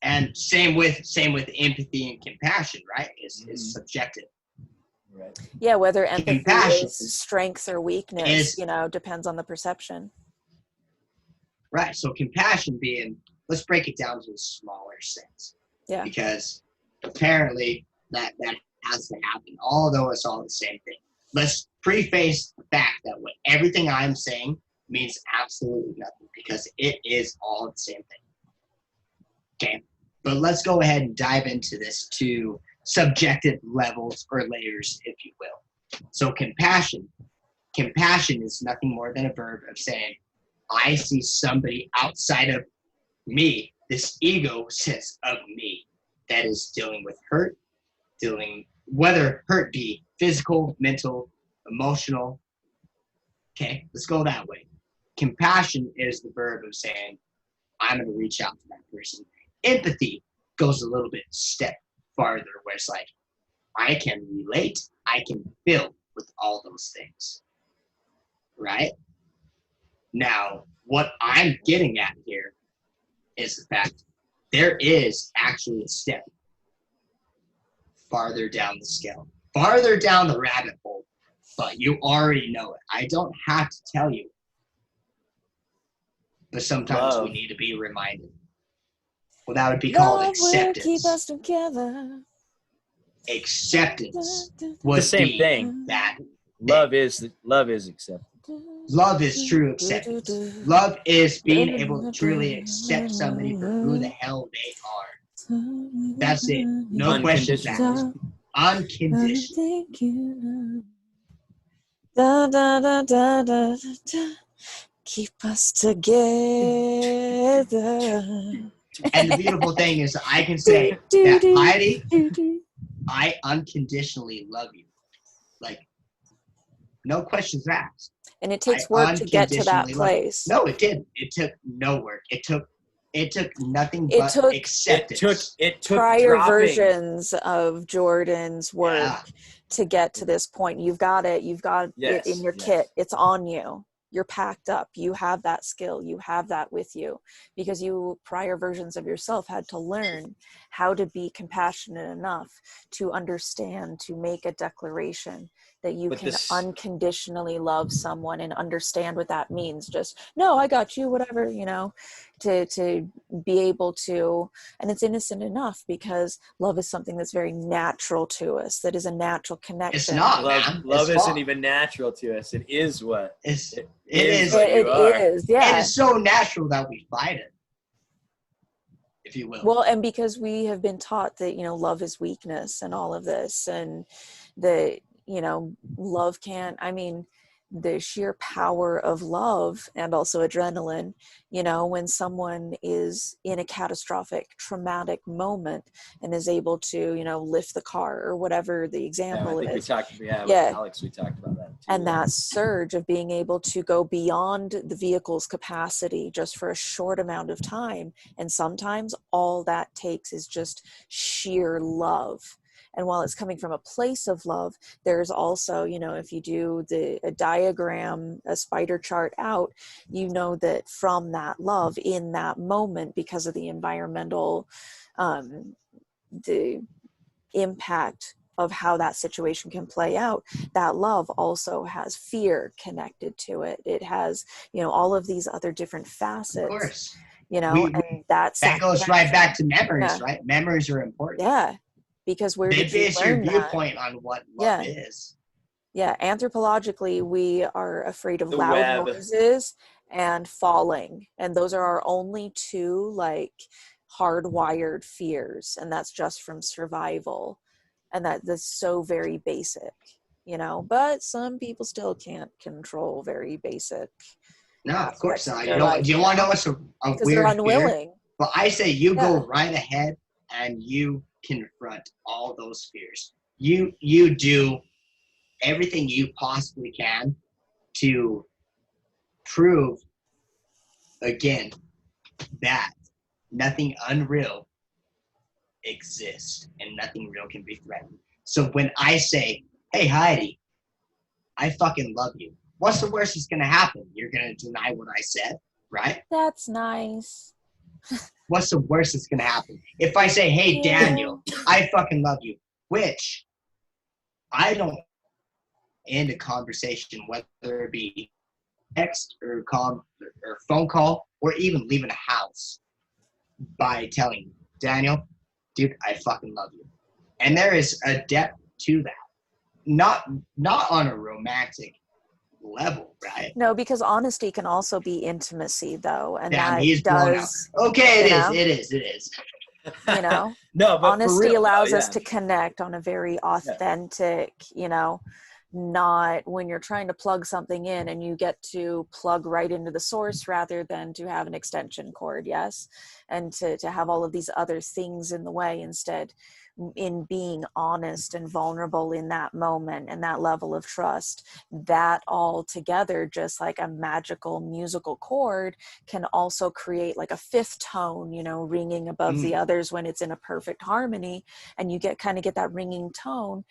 And same with empathy and compassion, right? Is subjective. right. Yeah, whether empathy Compassion is strength or weakness, is- you know, depends on the perception. Right. So compassion being, let's break it down to a smaller sense. Yeah. Because apparently that has to happen, although it's all the same thing. Let's preface the fact that what everything I'm saying means absolutely nothing, because it is all the same thing. Okay. But let's go ahead and dive into this to subjective levels or layers, if you will. So compassion is nothing more than a verb of saying, I see somebody outside of me, this ego sense of me, that is dealing with hurt, whether hurt be physical, mental, emotional. Okay, let's go that way. Compassion is the verb of saying, I'm going to reach out to that person. Empathy goes a little bit step farther, where it's like, I can relate, I can feel with all those things. Right? Now, what I'm getting at here is the fact there is actually a step farther down the scale, farther down the rabbit hole, but you already know it. I don't have to tell you. But sometimes we need to be reminded. Well, that would be called acceptance. Will keep us together. Acceptance would The same be thing. that Love is acceptance. love is true acceptance. Love is being able to truly accept somebody for who the hell they are. That's it. No questions asked. Unconditional. Da, da, da, da, da, da. Keep us together. And the beautiful thing is, I can say that, Heidi, I unconditionally love you. Like, no questions asked. And it takes work to get to that place. No, it didn't. It took no work. It took nothing but acceptance. It took prior dropping. versions of Jordan's work to get to this point. You've got it. You've got it in your kit. It's on you. You're packed up. You have that skill. You have that with you, because you, prior versions of yourself, had to learn how to be compassionate enough to understand, to make a declaration that you can unconditionally love someone and understand what that means. Just, no, I got you, whatever, you know, to be able to, and it's innocent enough, because love is something that's very natural to us. That is a natural connection. It's not, love isn't even natural to us. It is what it is. Yeah. It is so natural that we fight it, if you will. Well, and because we have been taught that, you know, love is weakness and all of this, and the, you know, love can't, I mean, the sheer power of love and also adrenaline, you know, when someone is in a catastrophic, traumatic moment and is able to, you know, lift the car or whatever the example is. With Alex, we talked about that too. And that surge of being able to go beyond the vehicle's capacity just for a short amount of time. And sometimes all that takes is just sheer love. And while it's coming from a place of love, there's also, you know, if you do a diagram, a spider chart out, you know that from that love in that moment, because of the environmental, the impact of how that situation can play out, that love also has fear connected to it. It has, you know, all of these other different facets. Of course. You know, and that goes right back to memories, yeah. right? Memories are important. Yeah, because where did you base learn your viewpoint on what love is. Yeah, anthropologically, we are afraid of The loud web. noises and falling, and those are our only two like hardwired fears, and that's just from survival, and that's so very basic, you know. But some people still can't control very basic. No, of course not. You Life, want to know what's a because weird they're unwilling. fear? But I say you go right ahead and you confront all those fears. You do everything you possibly can to prove again that nothing unreal exists and nothing real can be threatened. So when I say, hey Heidi, I fucking love you, what's the worst that's gonna happen? You're gonna deny what I said, right? That's nice. What's the worst that's gonna happen? If I say, hey Daniel, I fucking love you, which I don't end a conversation, whether it be text or phone call or even leaving a house, by telling you, Daniel, dude, I fucking love you. And there is a depth to that. Not on a romantic level, right? No, because honesty can also be intimacy, though, and Damn, that he's does. Okay, it is. You know, No, but honesty real, allows us to connect on a very authentic, you know, not when you're trying to plug something in and you get to plug right into the source rather than to have an extension cord, yes, and to have all of these other things in the way. Instead, in being honest and vulnerable in that moment and that level of trust, that all together, just like a magical musical chord, can also create like a fifth tone, you know, ringing above the others when it's in a perfect harmony, and you get that ringing tone.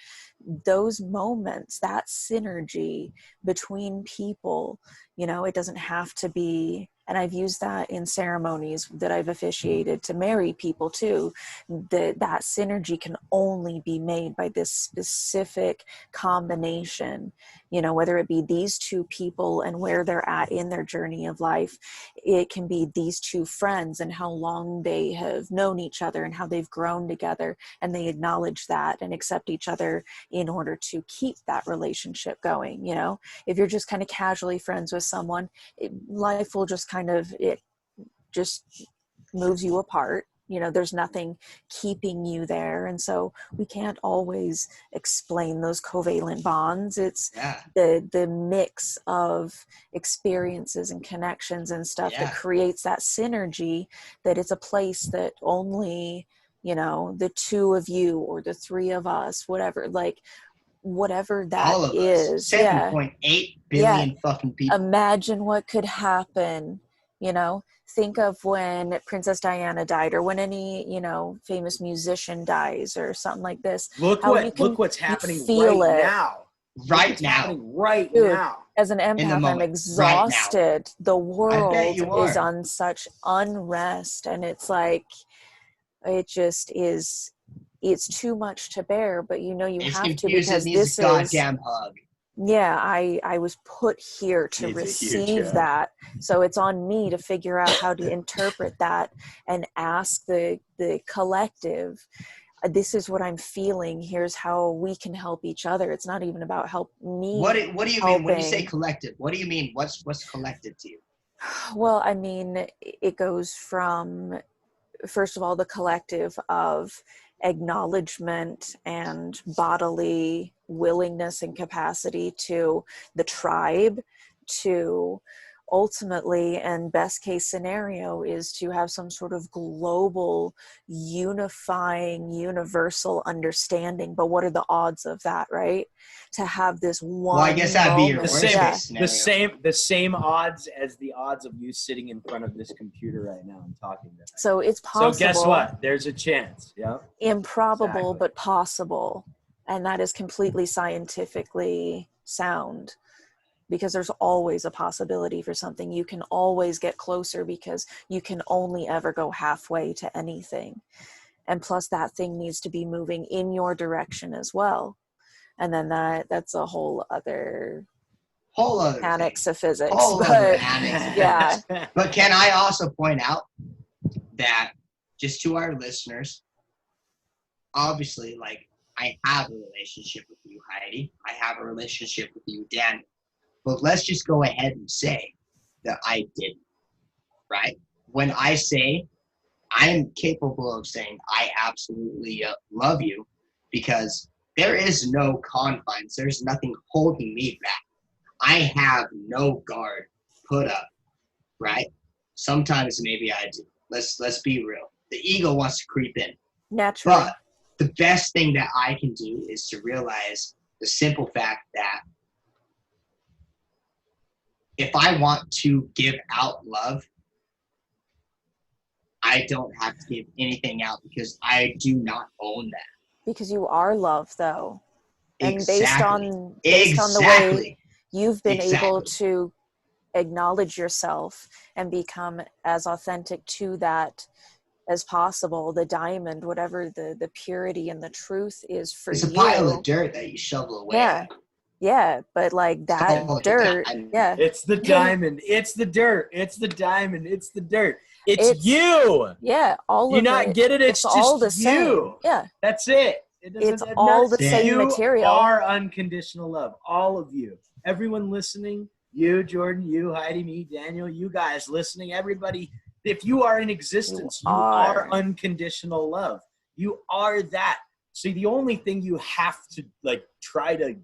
Those moments, that synergy between people, you know, it doesn't have to be, and I've used that in ceremonies that I've officiated to marry people too, that synergy can only be made by this specific combination, you know, whether it be these two people and where they're at in their journey of life. It can be these two friends and how long they have known each other and how they've grown together, and they acknowledge that and accept each other in order to keep that relationship going. You know, if you're just kind of casually friends with someone, life will just it just moves you apart. You know, there's nothing keeping you there. And so we can't always explain those covalent bonds. It's the mix of experiences and connections and stuff that creates that synergy, that it's a place that only, you know, the two of you or the three of us, whatever that all of is. 7.8 billion fucking people. Imagine what could happen, you know. Think of when Princess Diana died, or when any, you know, famous musician dies or something like this. Look what's happening right now. Right now. Right Dude, now. As an empath, I'm exhausted. Right, the world is on such unrest, and it's like, it just is, it's too much to bear, but you know, you have to, because this is goddamn hug. Yeah, I was put here to receive that. So it's on me to figure out how to interpret that and ask the collective, this is what I'm feeling. Here's how we can help each other. It's not even about help me. What do you mean when you say collective? What do you mean? What's collective to you? Well, I mean, it goes from, first of all, the collective of acknowledgement and bodily willingness and capacity, to the tribe, to ultimately, and best case scenario, is to have some sort of global, unifying, universal understanding. But what are the odds of that, right? To have this one. Well, I guess that'd be your moment. worst case scenario. The same odds as the odds of you sitting in front of this computer right now and talking to me. So it's possible. So guess what? There's a chance. Yeah. Improbable, but possible. And that is completely scientifically sound, because there's always a possibility for something. You can always get closer, because you can only ever go halfway to anything. And plus that thing needs to be moving in your direction as well. And then that's a whole other mechanics of physics. Yeah. But can I also point out that, just to our listeners, obviously, like, I have a relationship with you, Heidi. I have a relationship with you, Dan. But let's just go ahead and say that I didn't, right? When I say, I am capable of saying I absolutely love you, because there is no confines. There's nothing holding me back. I have no guard put up, right? Sometimes maybe I do. Let's be real. The ego wants to creep in. Naturally. But the best thing that I can do is to realize the simple fact that if I want to give out love, I don't have to give anything out, because I do not own that. Because you are love, though. And Exactly. based on the way you've been able to acknowledge yourself and become as authentic to that as possible, the diamond, whatever the purity and the truth is for you. It's a pile of dirt that you shovel away. Yeah, but like that dirt, yeah. It's the diamond. It's the dirt. It's the diamond. It's the dirt. It's you. Yeah, all you of not it. get it? It's just all the you. same. Yeah. That's it. It's all the same material. You are unconditional love. All of you. Everyone listening, you, Jordan, you, Heidi, me, Daniel, you guys listening, everybody. If you are in existence, you are unconditional love. You are that. So the only thing you have to try to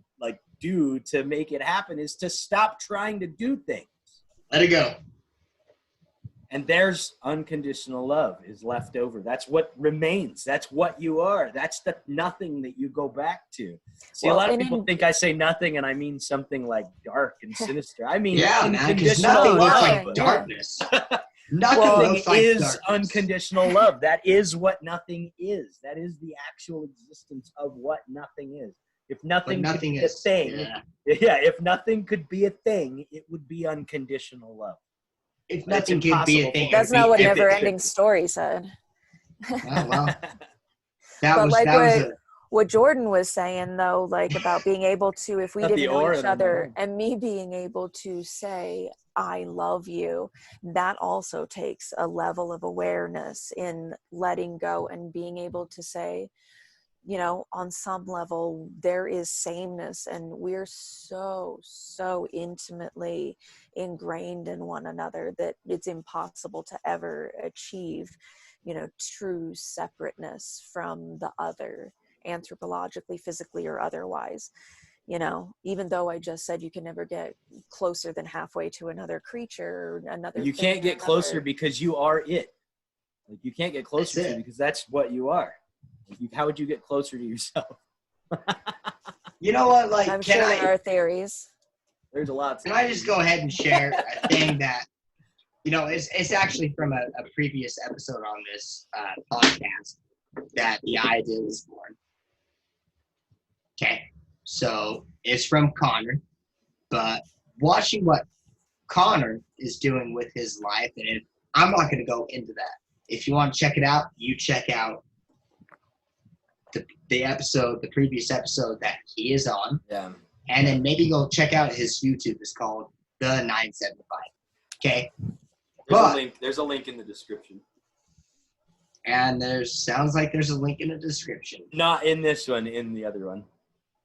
do to make it happen is to stop trying to do things. Let it go. And there's unconditional love is left over. That's what remains. That's what you are. That's the nothing that you go back to. See, a lot of people think I say nothing and I mean something like dark and sinister. I mean unconditional love. Like darkness. Nothing is darkness. Unconditional love. That is what nothing is. That is the actual existence of what nothing is. If nothing could be a thing, if nothing could be a thing, it would be unconditional love. If nothing could be a thing, that's not what Never-Ending Story said. Oh, well. What Jordan was saying, though, like about being able to, if we didn't know each other, and me being able to say, I love you, that also takes a level of awareness in letting go and being able to say, you know, on some level, there is sameness, and we're so intimately ingrained in one another that it's impossible to ever achieve, you know, true separateness from the other, anthropologically, physically, or otherwise. You know, even though I just said you can never get closer than halfway to another creature, another. You can't get closer because you are it. Like, you can't get closer to because that's what you are. How would you get closer to yourself? You know what? Like, I'm sure there are theories. There's a lot. Can I just go ahead and share a thing that, you know, it's actually from a previous episode on this podcast that the idea was born. Okay, so it's from Connor, but watching what Connor is doing with his life, and I'm not going to go into that. If you want to check it out, you check out the previous episode that he is on. Yeah. And then maybe go check out his YouTube. It's called The 975. Okay. There's a link in the description. And sounds like there's a link in the description. Not in this one, in the other one.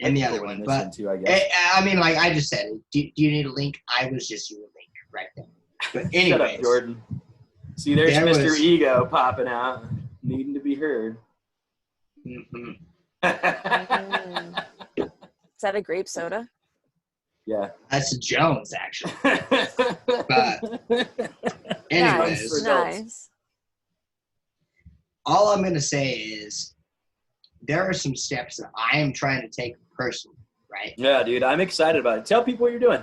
In the other one. But too, I guess. I mean, like I just said, do you need a link? I was just your link right there. But anyways. Shut up, Jordan. See, there's Mr. Ego popping out, needing to be heard. Mm-hmm. Is that a grape soda? Yeah. That's a Jones, actually. But anyways, Nice. all I'm going to say is there are some steps that I am trying to take personally, right? Yeah, dude, I'm excited about it. Tell people what you're doing.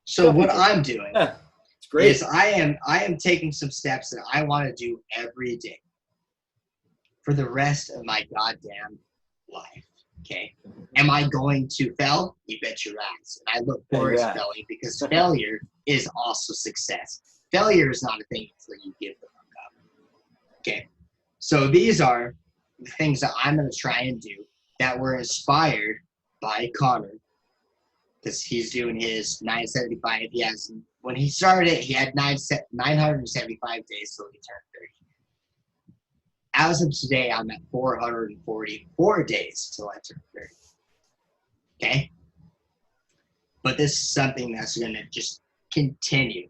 So what I'm doing it's great. is I am taking some steps that I want to do every day for the rest of my goddamn life. Okay. Am I going to fail? You bet your ass. And I look forward to failing because failure is also success. Failure is not a thing until you give the fuck up. Okay. So these are the things that I'm going to try and do that were inspired by Connor, because he's doing his 975. When he started it, he had 975 days till he turned 30. As of today, I'm at 444 days till I turn 30. Okay? But this is something that's going to just continue.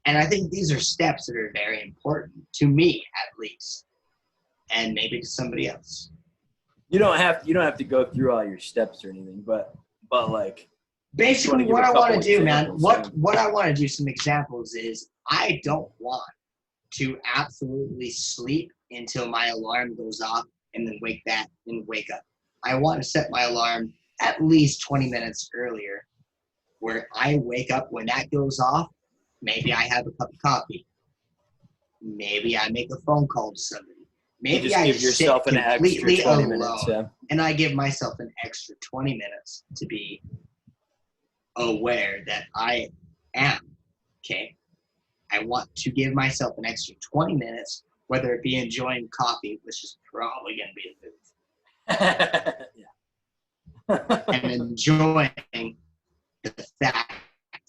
And I think these are steps that are very important to me, at least, and maybe to somebody else. You don't have to go through all your steps or anything, but like basically what I want to do, man, what I want to do, some examples is I don't want to absolutely sleep until my alarm goes off and then wake up. I want to set my alarm at least 20 minutes earlier where I wake up when that goes off. Maybe I have a cup of coffee. Maybe I make a phone call to somebody. Maybe I give yourself an extra 20 minutes. Yeah. And I give myself an extra 20 minutes to be aware that I am, okay? I want to give myself an extra 20 minutes, whether it be enjoying coffee, which is probably going to be the move. And enjoying the fact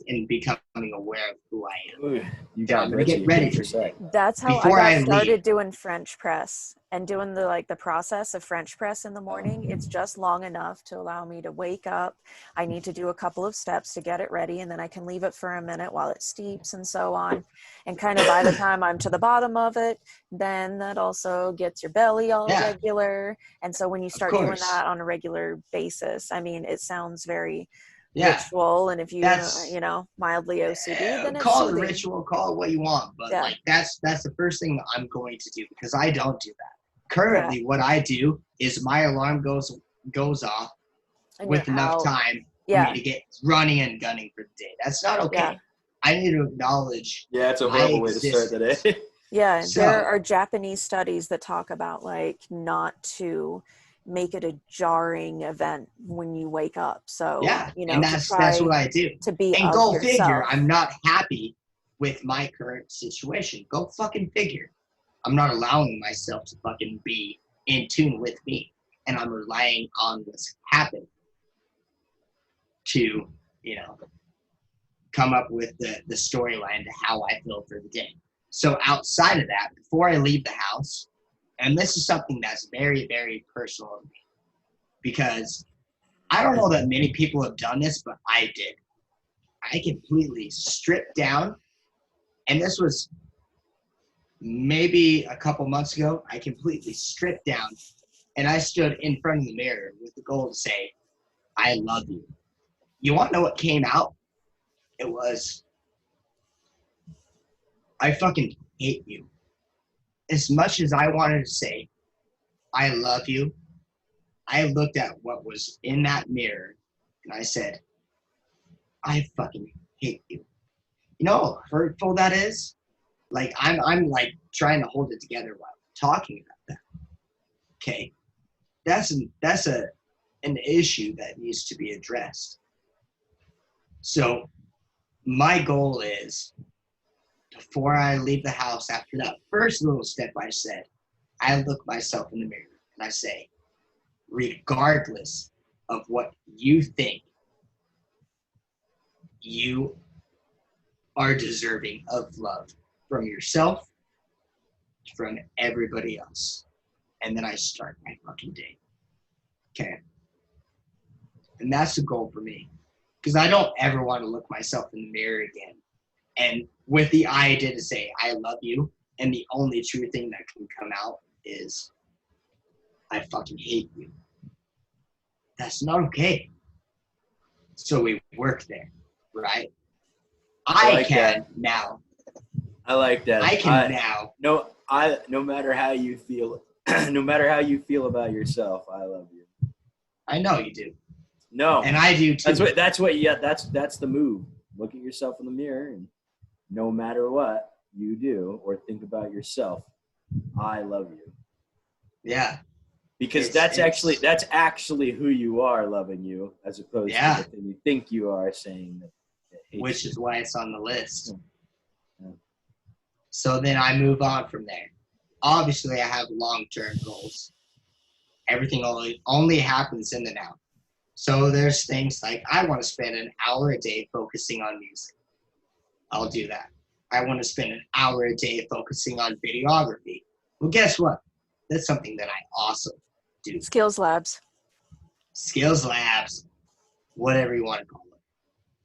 and becoming aware of who I am. Ooh, you got to get ready for that. That's how I started doing French press and doing the process of French press in the morning. It's just long enough to allow me to wake up. I need to do a couple of steps to get it ready, and then I can leave it for a minute while it steeps and so on. And kind of by the time I'm to the bottom of it, then that also gets your belly all regular. And so when you start doing that on a regular basis, I mean, it sounds very ritual, and if you mildly OCD, then it's call it a ritual, call it what you want, but like that's the first thing that I'm going to do, because I don't do that currently. What I do is my alarm goes off and with enough time for me to get running and gunning for the day. That's not okay. I need to acknowledge it's a horrible way to start the day. So, there are Japanese studies that talk about like not to make it a jarring event when you wake up. So and that's what I do. To be and go figure, I'm not happy with my current situation. Go fucking figure. I'm not allowing myself to fucking be in tune with me, and I'm relying on what's happened to come up with the storyline to how I feel for the day. So outside of that, before I leave the house, and this is something that's very, very personal to me, because I don't know that many people have done this, but I did. I completely stripped down, and this was maybe a couple months ago. I completely stripped down, and I stood in front of the mirror with the goal to say, I love you. You want to know what came out? It was, I fucking hate you. As much as I wanted to say, I love you, I looked at what was in that mirror and I said, I fucking hate you. You know how hurtful that is? Like, I'm like trying to hold it together while talking about that. Okay. That's an issue that needs to be addressed. So my goal is, before I leave the house, after that first little step I said, I look myself in the mirror and I say, regardless of what you think, you are deserving of love from yourself, from everybody else. And then I start my fucking day. Okay. And that's the goal for me. Because I don't ever want to look myself in the mirror again and with the idea to say, I love you, and the only true thing that can come out is, I fucking hate you. That's not okay. so we work there, right? I like can that. now. I like that. I can now. No matter how you feel, no matter how you feel about yourself, I love you. I know you do. No. And I do too. That's the move. Look at yourself in the mirror, and no matter what you do or think about yourself, I love you. Yeah. Because that's actually who you are, loving you, as opposed to the thing you think you are saying that hates which you. is why it's on the list. Yeah. So then I move on from there. Obviously, I have long-term goals. Everything only happens in the now. So there's things like I want to spend an hour a day focusing on music. I'll do that. I want to spend an hour a day focusing on videography. Well, guess what? That's something that I also do. Skills labs. Skills labs, whatever you want to call it.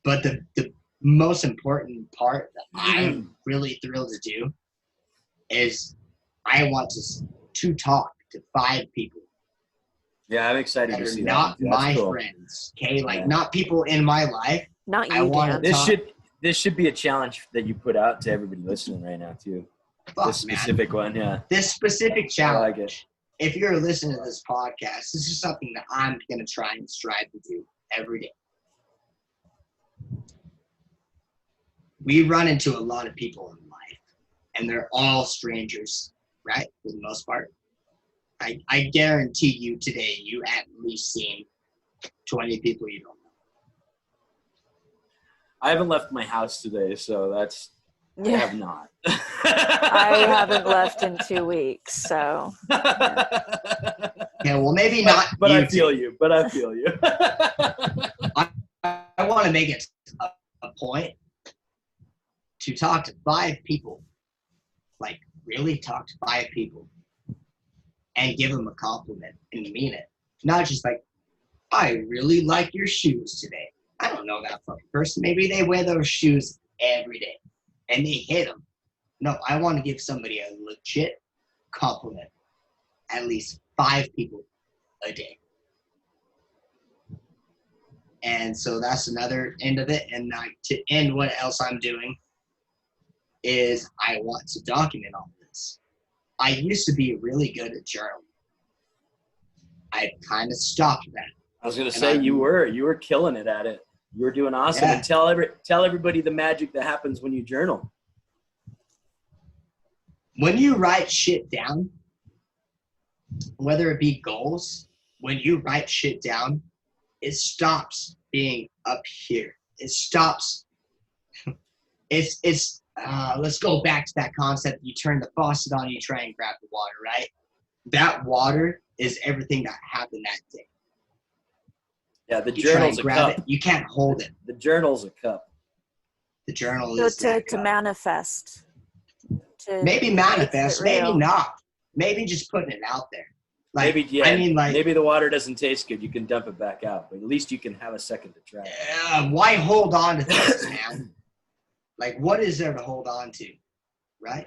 But the most important part that I'm really thrilled to do is I want to talk to 5 people. Yeah, I'm excited to see that. Not my friends, okay? Like, not people in my life. Not you, Dan. This should be a challenge that you put out to everybody listening right now, too. This specific one, yeah. This specific challenge. I like it. If you're listening to this podcast, this is something that I'm going to try and strive to do every day. We run into a lot of people in life, and they're all strangers, right? For the most part. I guarantee you today, you at least seen 20 people you don't know. I haven't left my house today, so I have not. I haven't left in 2 weeks, so. Yeah, well, maybe not. But I feel you. I want to make it a point to talk to 5 people. Like, really talk to 5 people. And give them a compliment and mean it. Not just like, I really like your shoes today. I don't know that fucking person. Maybe they wear those shoes every day and they hit them. No, I want to give somebody a legit compliment. At least 5 people a day. And so that's another end of it. And to end what else I'm doing is I want to document all this. I used to be really good at journaling. I kind of stopped that. I was going to say you were killing it at it. You were doing awesome. Yeah. And tell everybody the magic that happens when you journal. When you write shit down, whether it be goals, when you write shit down, it stops being up here. It stops. Let's go back to that concept. You turn the faucet on, you try and grab the water, right? That water is everything that happened that day. Yeah, the you journal's a cup. You can't hold it. The journal's a cup. The journal So is to manifest. Maybe manifest, maybe not. Maybe just putting it out there. Like, maybe the water doesn't taste good. You can dump it back out, but at least you can have a second to try it. Why hold on to things, man? Like, what is there to hold on to, right?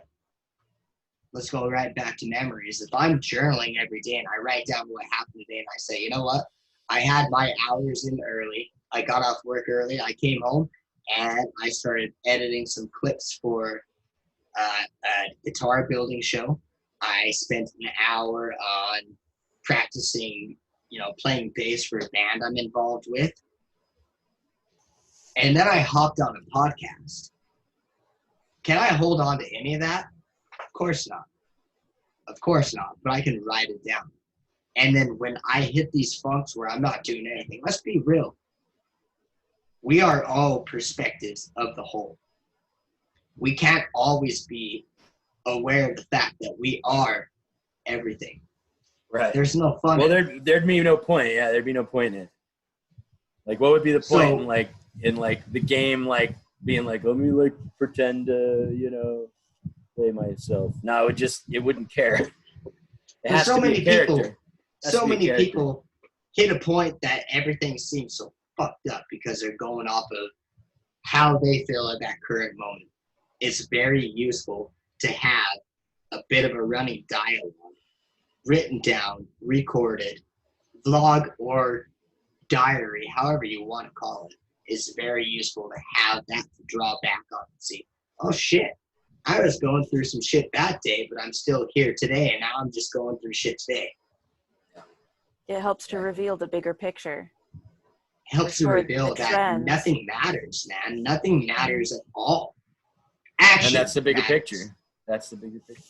Let's go right back to memories. If I'm journaling every day and I write down what happened today and I say, you know what? I had my hours in early. I got off work early. I came home and I started editing some clips for a guitar building show. I spent an hour on practicing, playing bass for a band I'm involved with. And then I hopped on a podcast. Can I hold on to any of that? Of course not. Of course not. But I can write it down. And then when I hit these funks where I'm not doing anything, let's be real. We are all perspectives of the whole. We can't always be aware of the fact that we are everything. Right. There's no fun. Well, there'd be no point. Yeah, there'd be no point in it. Like, what would be the point in the game, like being like, let me pretend to, play myself. No, it wouldn't care. It has so to be many a character. people. So many people hit a point that everything seems so fucked up because they're going off of how they feel at that current moment. It's very useful to have a bit of a running dialogue written down, recorded, vlog, or diary, however you want to call it, is very useful to have that to draw back on and see, oh shit, I was going through some shit that day, but I'm still here today, and now I'm just going through shit today. It helps to reveal the bigger picture. Helps to reveal that nothing matters, man. Nothing matters at all. Action. And that's the bigger matters. picture. That's the bigger picture.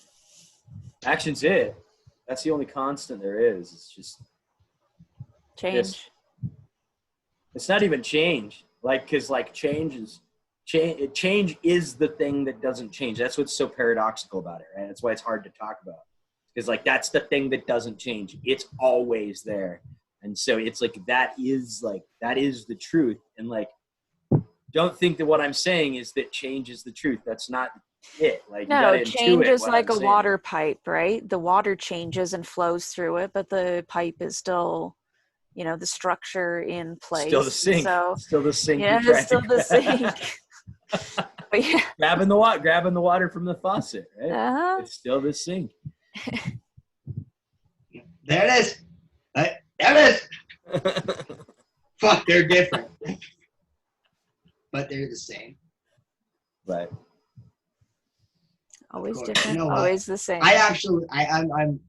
Action's it. That's the only constant there is. It's just Change. It's not even change. Like, cause like change is the thing that doesn't change. That's what's so paradoxical about it, right? That's why it's hard to talk about. Because like that's the thing that doesn't change. It's always there. And so it's like that is the truth. And like, don't think that what I'm saying is that change is the truth. That's not it. Like, no, change is like a water pipe, right? The water changes and flows through it, but the pipe is still, the structure in place. Still the sink. So, still the sink. Yeah, it's still the sink. But yeah. Grabbing the water from the faucet, right? Uh-huh. It's still the sink. There it is. There it is. Fuck, they're different. But they're the same. Right. Always different, always the same. I'm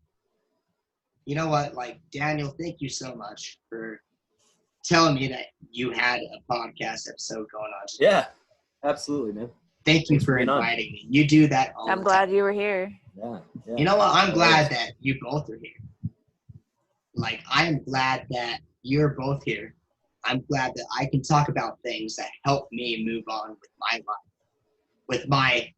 you know what, like, Daniel, thank you so much for telling me that you had a podcast episode going on today. Yeah, absolutely, man. Thank you for inviting me. You do that all the time. I'm glad you were here. Yeah. You know what? I'm glad that you both are here. Like, I'm glad that you're both here. I'm glad that I can talk about things that help me move on with my life, with my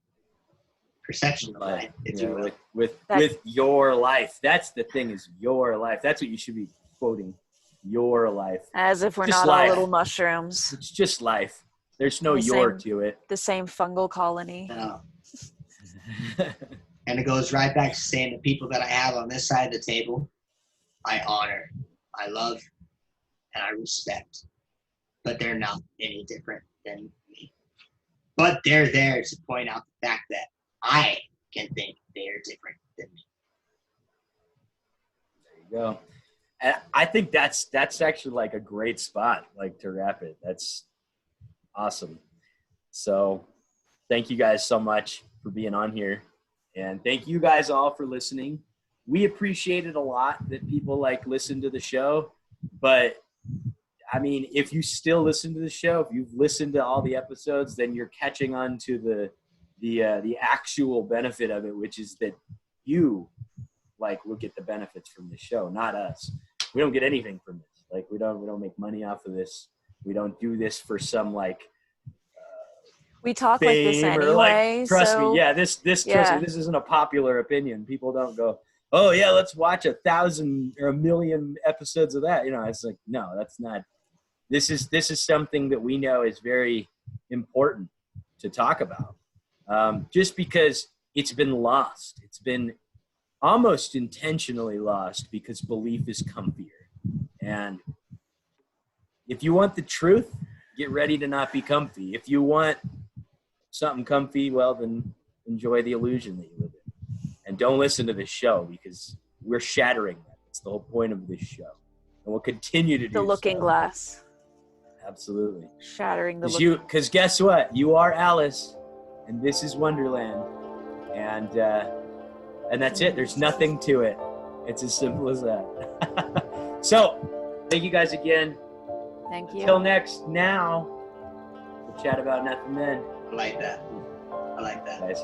perception of life, if you will. With your life. That's the thing, is your life. That's what you should be quoting. Your life. As if we're just not life. all little mushrooms. It's just life. There's no to it. The same fungal colony. No. And it goes right back to saying the people that I have on this side of the table, I honor, I love, and I respect. But they're not any different than me. But they're there to point out the fact that I can think they're different than me. There you go. And I think that's actually like a great spot, like, to wrap it. That's awesome. So thank you guys so much for being on here. And thank you guys all for listening. We appreciate it a lot that people like listen to the show. But I mean, if you still listen to the show, if you've listened to all the episodes, then you're catching on to the actual benefit of it, which is that you will get the benefits from the show, not us. We don't get anything from this. Like, we don't make money off of this. We don't do this for some we talk like this anyway. Trust me. Yeah, this trust me, this isn't a popular opinion. People don't go, oh yeah, let's watch 1,000 or 1,000,000 episodes of that. It's like, no, that's not. This is something that we know is very important to talk about. Just because it's been lost. It's been almost intentionally lost because belief is comfier. And if you want the truth, get ready to not be comfy. If you want something comfy, well, then enjoy the illusion that you live in. And don't listen to this show, because we're shattering that. It's the whole point of this show. And we'll continue to do the looking glass. Absolutely. Shattering the looking glass. Because guess what? You are Alice, and this is Wonderland. And that's it. There's nothing to it. It's as simple as that. So, thank you guys again. Thank you. Until now, we'll chat about nothing then. I like that. Guys.